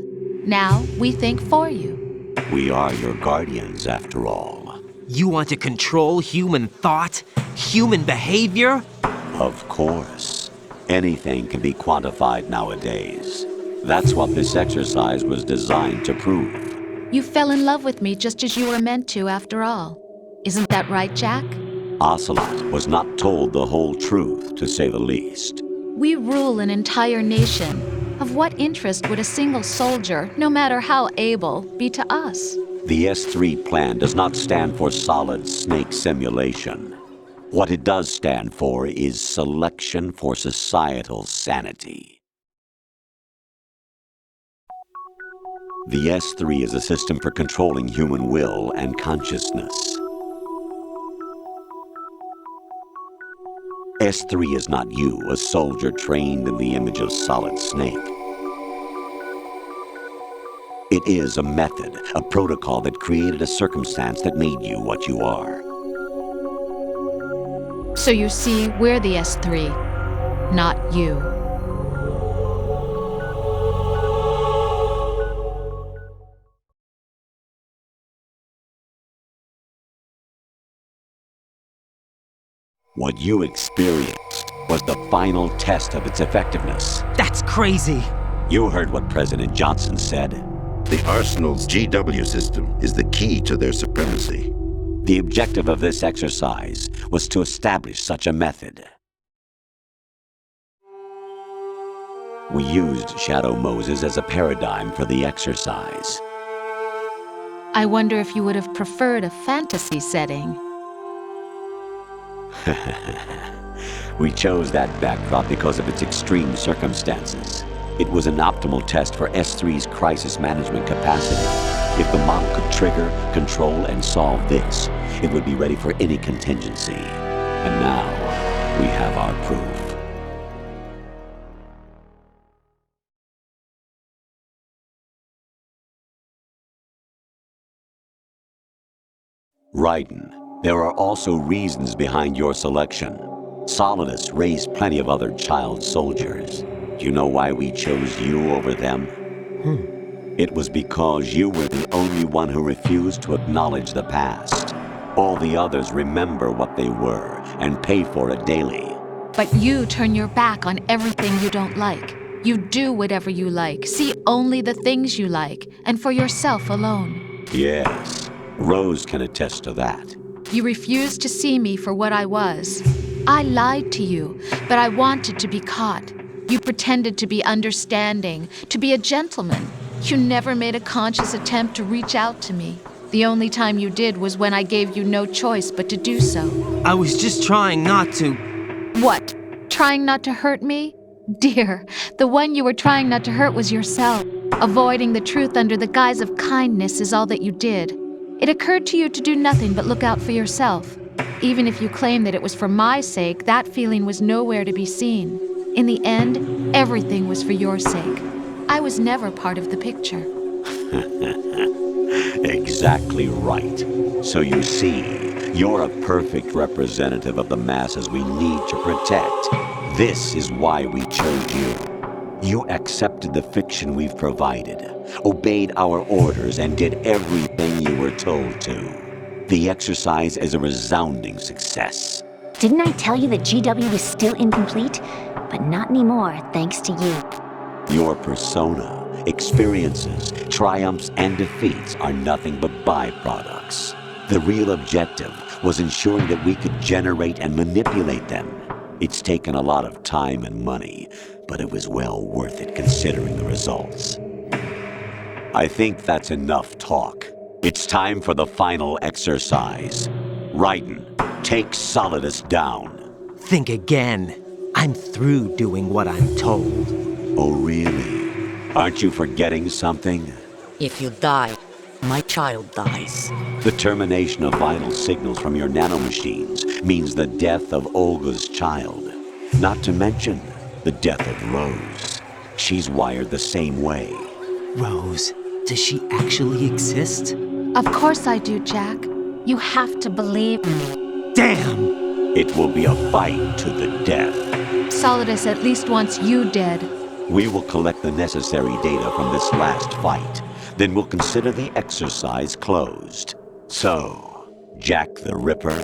S11: Now we think for you.
S1: We are your guardians, after all.
S10: You want to control human thought? Human behavior?
S1: Of course. Anything can be quantified nowadays. That's what this exercise was designed to prove.
S11: You fell in love with me just as you were meant to, after all. Isn't that right, Jack?
S1: Ocelot was not told the whole truth, to say the least.
S11: We rule an entire nation. Of what interest would a single soldier, no matter how able, be to us?
S1: The S3 plan does not stand for Solid Snake Simulation. What it does stand for is Selection for Societal Sanity. The S3 is a system for controlling human will and consciousness. S3 is not you, a soldier trained in the image of Solid Snake. It is a method, a protocol that created a circumstance that made you what you are.
S11: So you see, we're the S3, not you.
S1: What you experienced was the final test of its effectiveness.
S10: That's crazy!
S1: You heard what President Johnson said.
S12: The Arsenal's GW system is the key to their supremacy.
S1: The objective of this exercise was to establish such a method. We used Shadow Moses as a paradigm for the exercise.
S11: I wonder if you would have preferred a fantasy setting.
S1: We chose that backdrop because of its extreme circumstances. It was an optimal test for S3's crisis management capacity. If the model could trigger, control, and solve this, it would be ready for any contingency. And now, we have our proof. Raiden, there are also reasons behind your selection. Solidus raised plenty of other child soldiers. Do you know why we chose you over them? It was because you were the only one who refused to acknowledge the past. All the others remember what they were and pay for it daily.
S11: But you turn your back on everything you don't like. You do whatever you like, see only the things you like, and for yourself alone.
S1: Yes, Rose can attest to that.
S11: You refused to see me for what I was. I lied to you, but I wanted to be caught. You pretended to be understanding, to be a gentleman. You never made a conscious attempt to reach out to me. The only time you did was when I gave you no choice but to do so.
S10: I was just trying not to.
S11: What? Trying not to hurt me? Dear, the one you were trying not to hurt was yourself. Avoiding the truth under the guise of kindness is all that you did. It occurred to you to do nothing but look out for yourself. Even if you claim that it was for my sake, that feeling was nowhere to be seen. In the end, everything was for your sake. I was never part of the picture.
S1: Exactly right. So you see, you're a perfect representative of the masses we need to protect. This is why we chose you. You accepted the fiction we've provided, obeyed our orders, and did everything you were told to. The exercise is a resounding success.
S13: Didn't I tell you that GW was still incomplete? But not anymore, thanks to you.
S1: Your persona, experiences, triumphs, and defeats are nothing but byproducts. The real objective was ensuring that we could generate and manipulate them. It's taken a lot of time and money, but it was well worth it considering the results. I think that's enough talk. It's time for the final exercise. Raiden, take Solidus down.
S10: Think again. I'm through doing what I'm told.
S1: Oh, really? Aren't you forgetting something?
S7: If you die, my child dies.
S1: The termination of vital signals from your nanomachines means the death of Olga's child. Not to mention the death of Rose. She's wired the same way.
S10: Rose, does she actually exist?
S11: Of course I do, Jack. You have to believe me.
S10: Damn!
S1: It will be a fight to the death.
S11: Solidus at least wants you dead.
S1: We will collect the necessary data from this last fight. Then we'll consider the exercise closed. So, Jack the Ripper,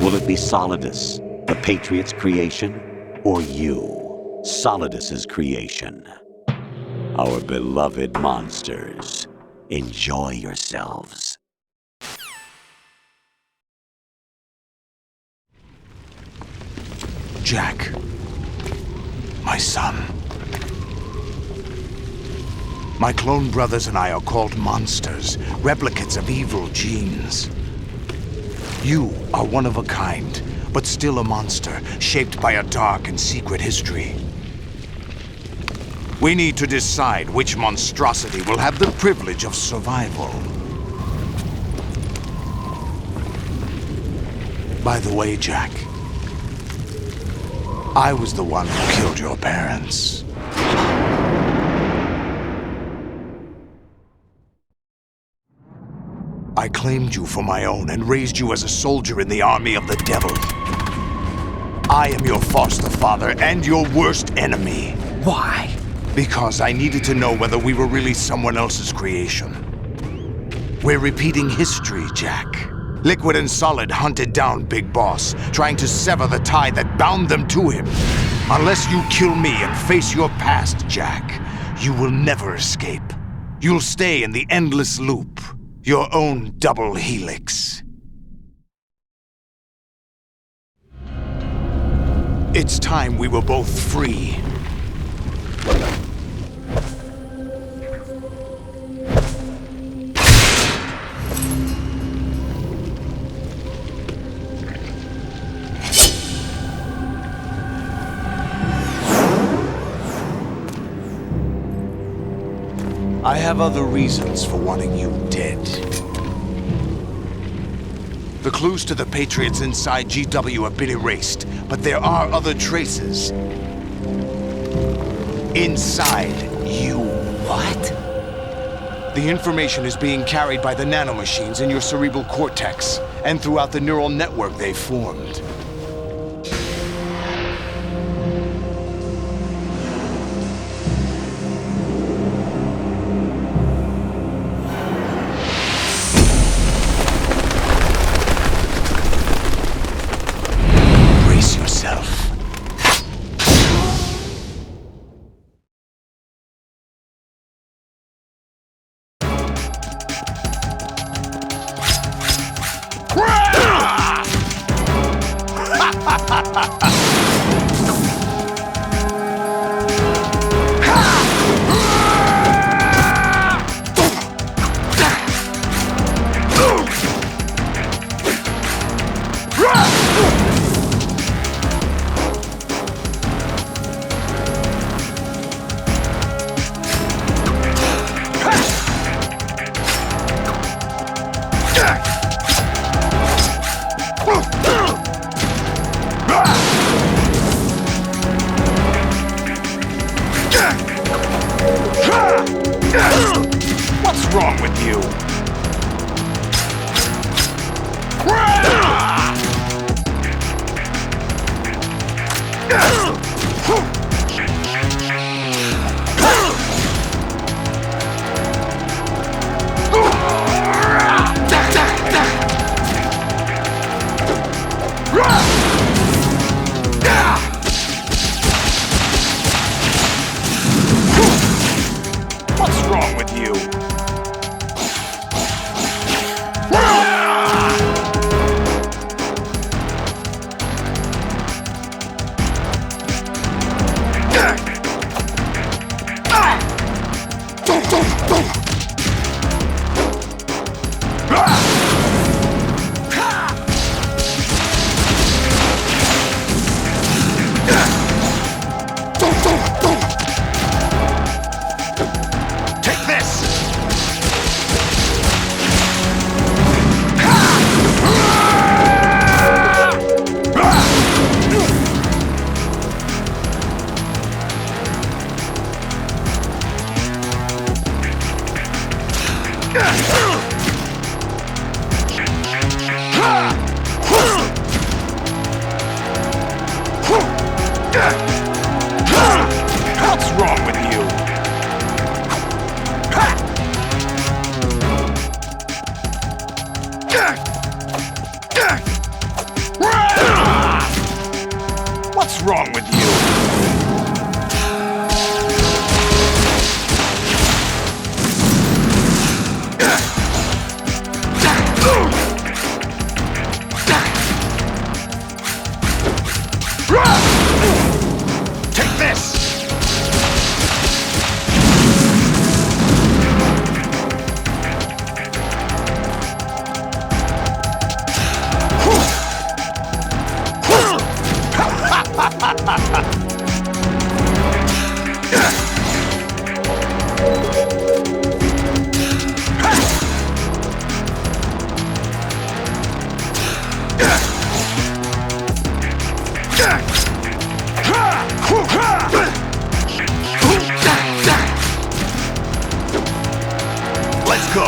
S1: will it be Solidus, the Patriot's creation, or you, Solidus's creation? Our beloved monsters, enjoy yourselves.
S6: Jack, my son. My clone brothers and I are called monsters, replicates of evil genes. You are one of a kind, but still a monster, shaped by a dark and secret history. We need to decide which monstrosity will have the privilege of survival. By the way, Jack, I was the one who killed your parents. I claimed you for my own and raised you as a soldier in the army of the devil. I am your foster father and your worst enemy.
S3: Why?
S6: Because I needed to know whether we were really someone else's creation. We're repeating history, Jack. Liquid and Solid hunted down Big Boss, trying to sever the tie that bound them to him. Unless you kill me and face your past, Jack, you will never escape. You'll stay in the endless loop, your own double helix. It's time we were both free. I have other reasons for wanting you dead. The clues to the Patriots inside GW have been erased, but there are other traces. Inside you.
S3: What?
S6: The information is being carried by the nanomachines in your cerebral cortex, and throughout the neural network they've formed.
S14: What's wrong with you? What's wrong with you? Take this! What's wrong with you? What's wrong with you? Take this! Let's go!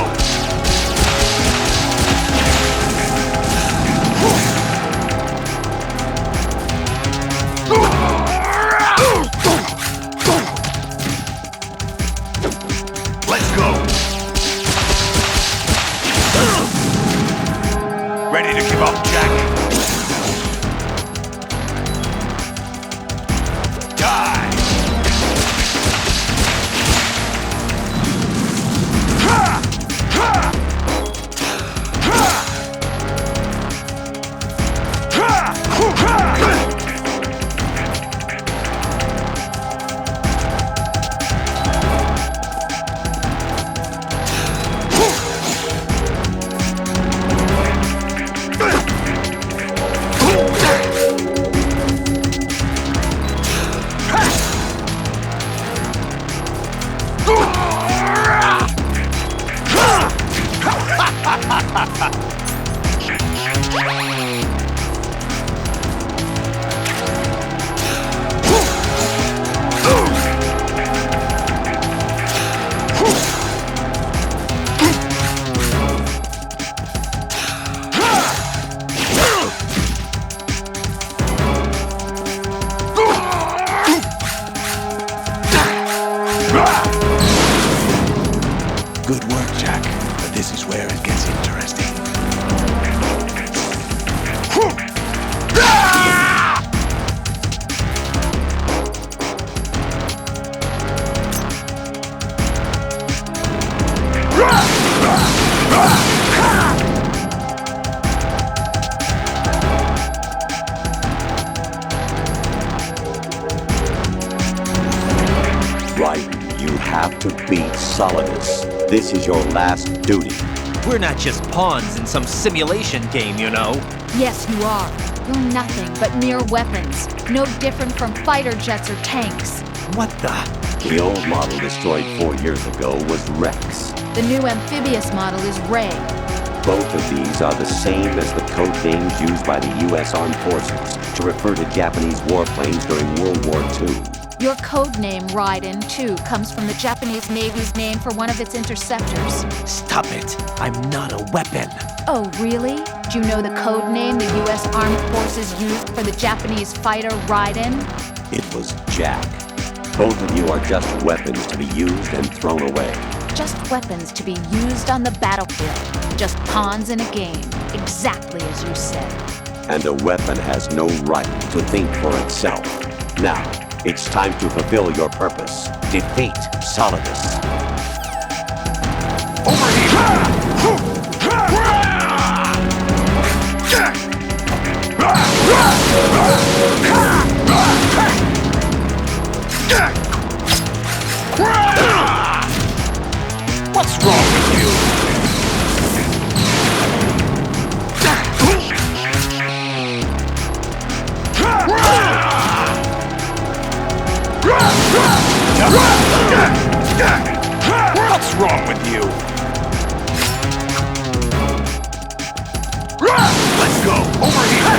S1: have to beat Solidus. This is your last duty.
S10: We're not just pawns in some simulation game, you know.
S11: Yes, you are. You're nothing but mere weapons. No different from fighter jets or tanks.
S10: What the?
S1: The old model destroyed 4 years ago was Rex.
S11: The new amphibious model is Ray.
S1: Both of these are the same as the code names used by the U.S. Armed Forces to refer to Japanese warplanes during World War II.
S11: Your code name, Raiden, too, comes from the Japanese Navy's name for one of its interceptors.
S10: Stop it. I'm not a weapon.
S11: Oh, really? Do you know the code name the U.S. Armed Forces used for the Japanese fighter Raiden?
S1: It was Jack. Both of you are just weapons to be used and thrown away.
S11: Just weapons to be used on the battlefield. Just pawns in a game. Exactly as you said.
S1: And a weapon has no right to think for itself. Now, it's time to fulfill your purpose. Defeat Solidus.
S14: Over here! What's wrong with you? What's wrong with you? Let's go! Over here!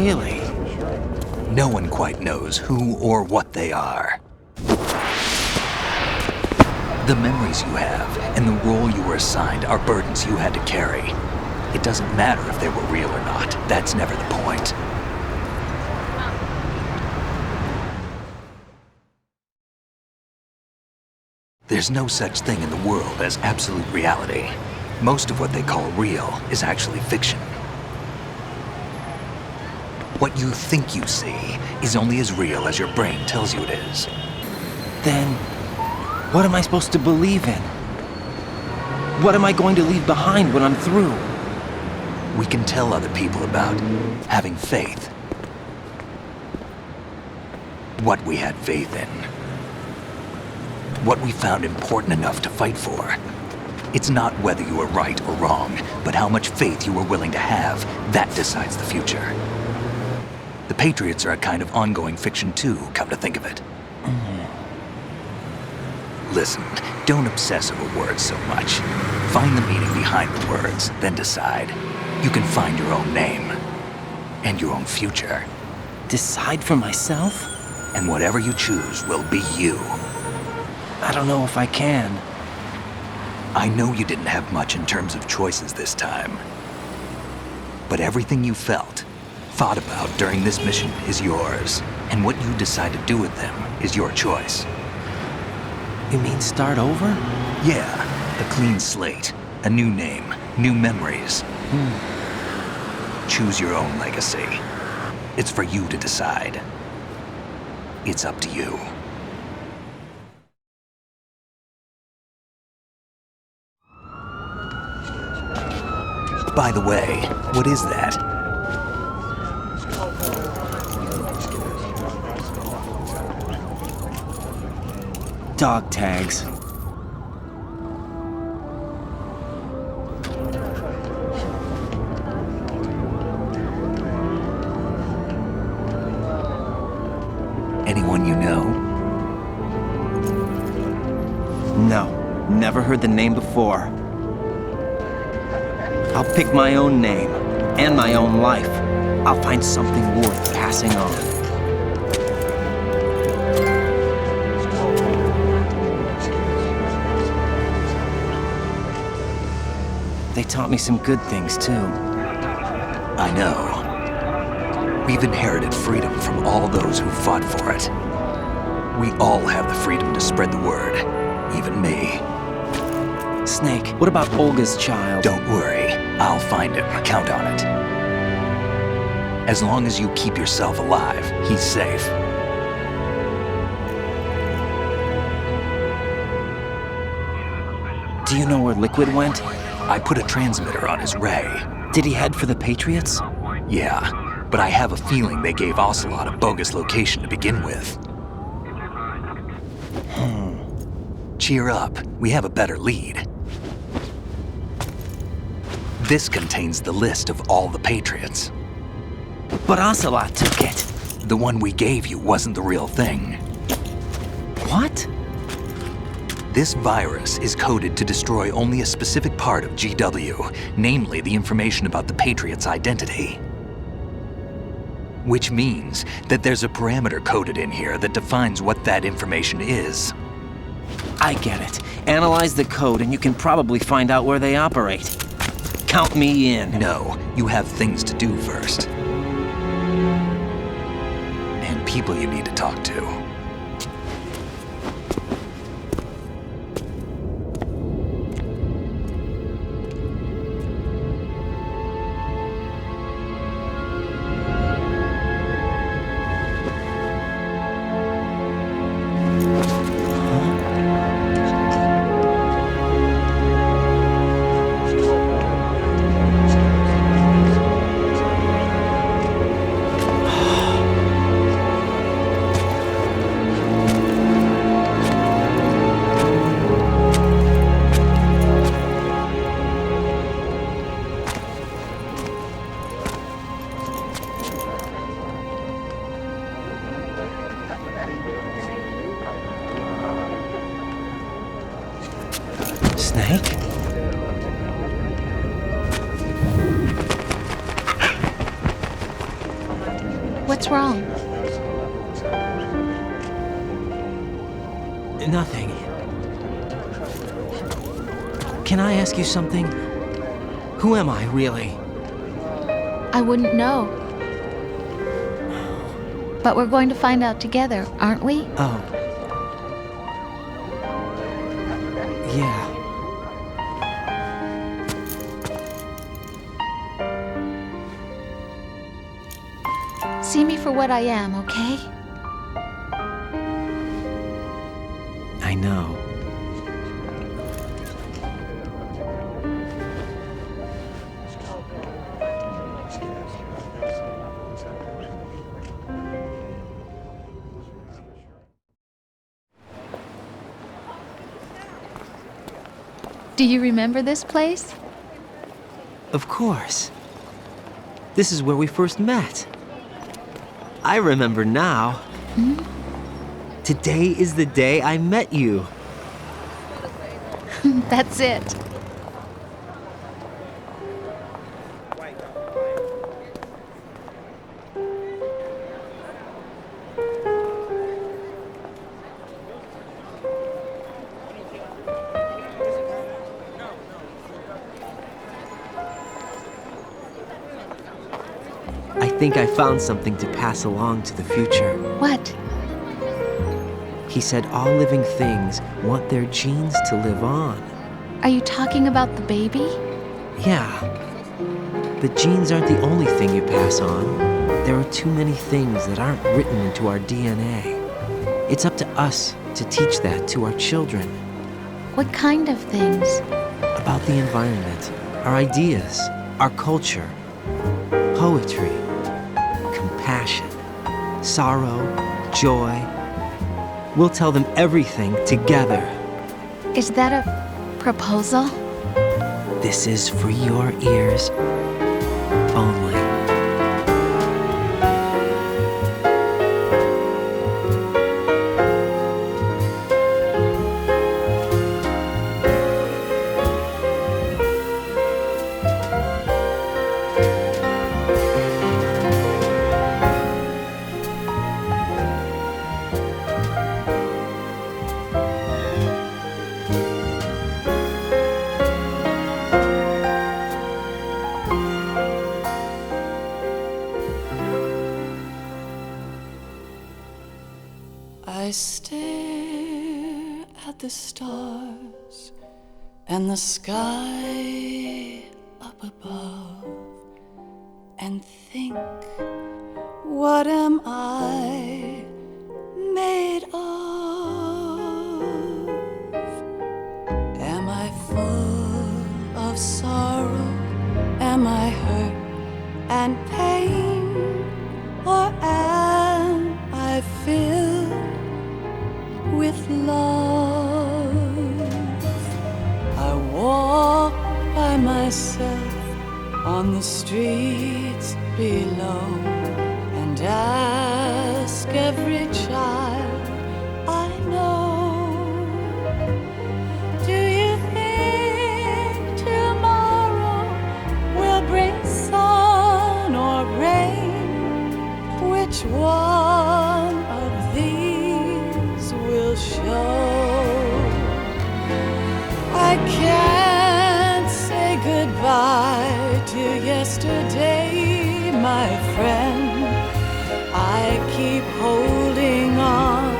S3: Really?
S2: No one quite knows who or what they are. The memories you have and the role you were assigned are burdens you had to carry. It doesn't matter if they were real or not. That's never the point. There's no such thing in the world as absolute reality. Most of what they call real is actually fiction. What you think you see is only as real as your brain tells you it is.
S3: Then, what am I supposed to believe in? What am I going to leave behind when I'm through?
S2: We can tell other people about having faith. What we had faith in. What we found important enough to fight for. It's not whether you were right or wrong, but how much faith you were willing to have. That decides the future. The Patriots are a kind of ongoing fiction too, come to think of it. Listen, don't obsess over words so much. Find the meaning behind the words, then decide. You can find your own name. And your own future.
S3: Decide for myself?
S2: And whatever you choose will be you.
S3: I don't know if I can.
S2: I know you didn't have much in terms of choices this time. But everything you felt, thought about during this mission is yours. And what you decide to do with them is your choice.
S3: You mean start over?
S2: Yeah, a clean slate, a new name, new memories. Choose your own legacy. It's for you to decide. It's up to you. By the way, what is that?
S3: Dog tags.
S2: Anyone you know?
S3: No, never heard the name before. I'll pick my own name, and my own life. I'll find something worth passing on. They taught me some good things, too.
S2: I know. We've inherited freedom from all those who fought for it. We all have the freedom to spread the word, even me.
S3: Snake, what about Olga's child?
S2: Don't worry, I'll find him, count on it. As long as you keep yourself alive, he's safe.
S3: Do you know where Liquid went?
S2: I put a transmitter on his ray.
S3: Did he head for the Patriots?
S2: Yeah, but I have a feeling they gave Ocelot a bogus location to begin with. Cheer up, we have a better lead. This contains the list of all the Patriots.
S3: But Ocelot took it.
S2: The one we gave you wasn't the real thing.
S3: What?
S2: This virus is coded to destroy only a specific part of GW, namely the information about the Patriots' identity. Which means that there's a parameter coded in here that defines what that information is.
S3: I get it. Analyze the code and you can probably find out where they operate. Count me in.
S2: No, you have things to do first. And people you need to talk to.
S11: What's wrong?
S3: Nothing. Can I ask you something? Who am I, really?
S11: I wouldn't know. But we're going to find out together, aren't we?
S3: Oh. Yeah.
S11: See me for what I am, okay?
S3: I know.
S11: Do you remember this place?
S3: Of course. This is where we first met. I remember now.
S11: Hmm?
S3: Today is the day I met you.
S11: That's it.
S3: I think I found something to pass along to the future.
S11: What?
S3: He said all living things want their genes to live on.
S11: Are you talking about the baby?
S3: Yeah. The genes aren't the only thing you pass on. There are too many things that aren't written into our DNA. It's up to us to teach that to our children.
S11: What kind of things?
S3: About the environment, our ideas, our culture, poetry, compassion, sorrow, joy. We'll tell them everything together.
S11: Is that a proposal?
S3: This is for your ears only.
S15: I stare at the stars and the sky up above and think, what am I made of? Am I full of sorrow? Am I hurt and pain? Or am I filled with love? I walk by myself on the streets below and ask every child I know, do you think tomorrow will bring sun or rain? Which one of these will show? I can't say goodbye to yesterday, my friend. I keep holding on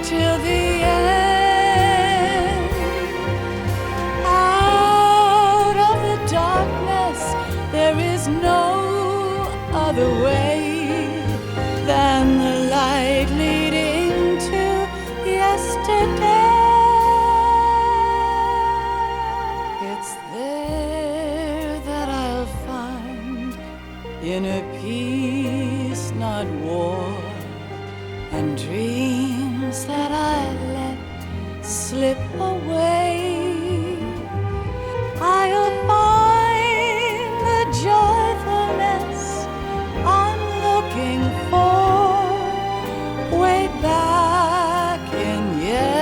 S15: till the end. Out of the darkness, there is no other way than the light leading to yesterday. It's there that I'll find inner peace, not war, and dreams that I let slip away. I'll find the joyfulness I'm looking for way back in yesterday.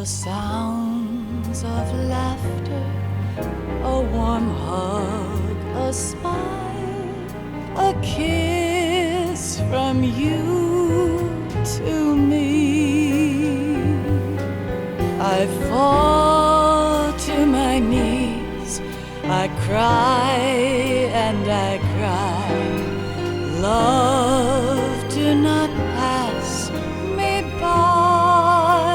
S15: sounds of laughter, a warm hug, a smile, a kiss from you to me. I fall to my knees, I cry and I cry. Love, do not pass me by.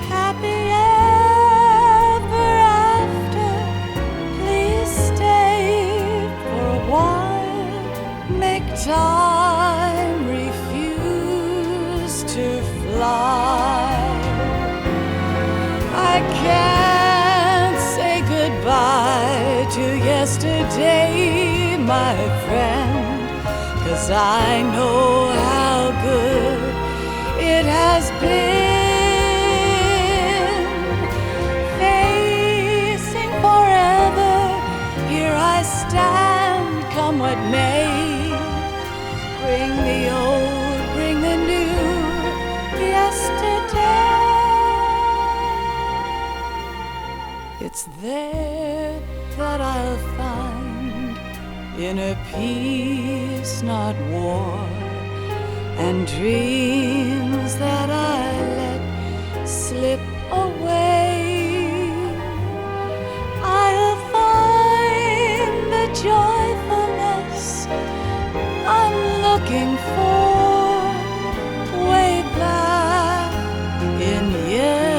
S15: Happy ever after, please stay for a while. Make time refuse to fly. I can't say goodbye to yesterday, my friend, 'cause I know how good it has been. Facing forever, here I stand, come what may. Bring the old, bring the new, yesterday. It's there that I'll find inner peace, not war, and dreams that I let slip away. I'll find the joyfulness I'm looking for way back in yesterday.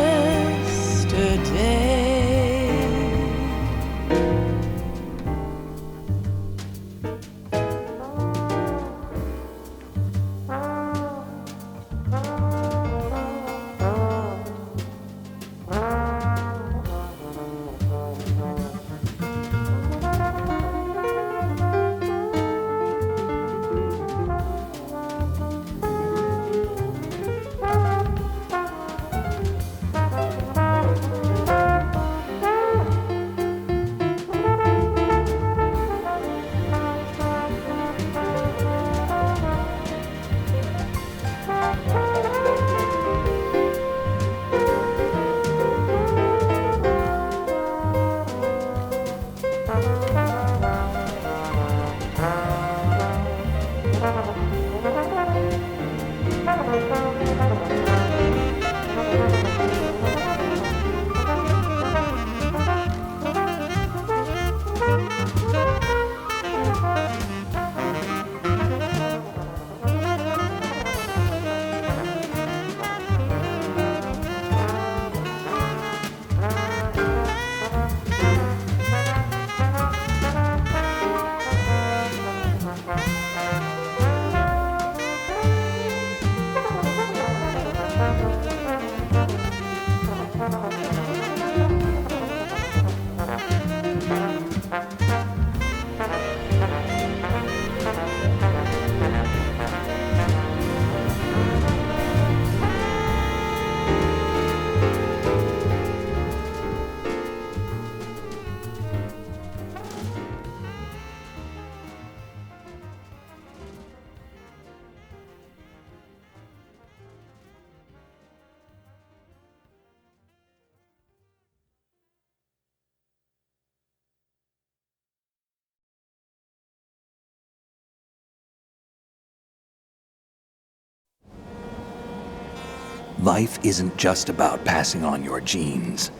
S2: Life isn't just about passing on your genes.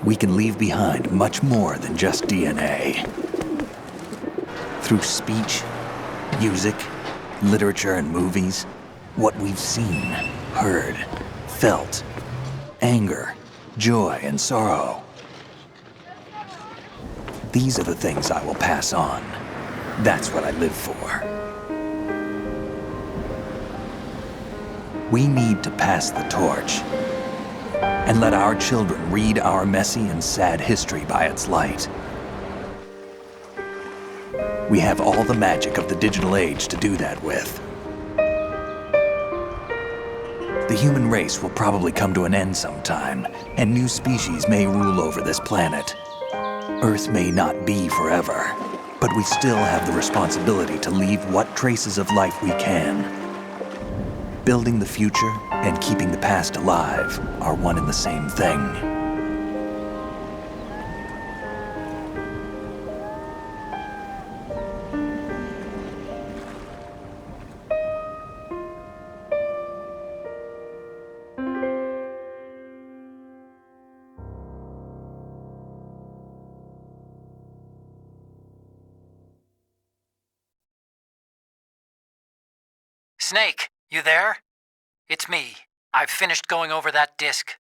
S2: We can leave behind much more than just DNA. Through speech, music, literature, and movies, what we've seen, heard, felt, anger, joy, and sorrow. These are the things I will pass on. That's what I live for. We need to pass the torch and let our children read our messy and sad history by its light. We have all the magic of the digital age to do that with. The human race will probably come to an end sometime, and new species may rule over this planet. Earth may not be forever, but we still have the responsibility to leave what traces of life we can. Building the future and keeping the past alive are one and the same thing.
S4: Snake, you there? It's me. I've finished going over that disk.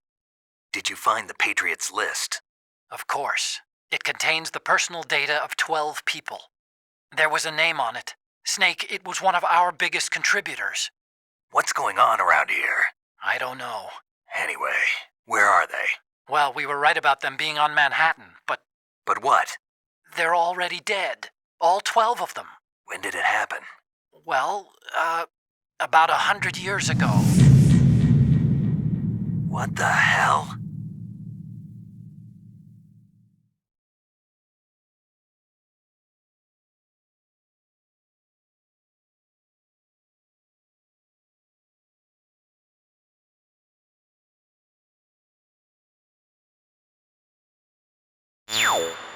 S2: Did you find the Patriots list?
S4: Of course. It contains the personal data of 12 people. There was a name on it. Snake, it was one of our biggest contributors.
S2: What's going on around here?
S4: I don't know.
S2: Anyway, where are they?
S4: Well, we were right about them being on Manhattan, but...
S2: But what?
S4: They're already dead. All 12 of them.
S2: When did it happen?
S4: Well, about 100 years ago.
S2: What the hell?
S8: Ow.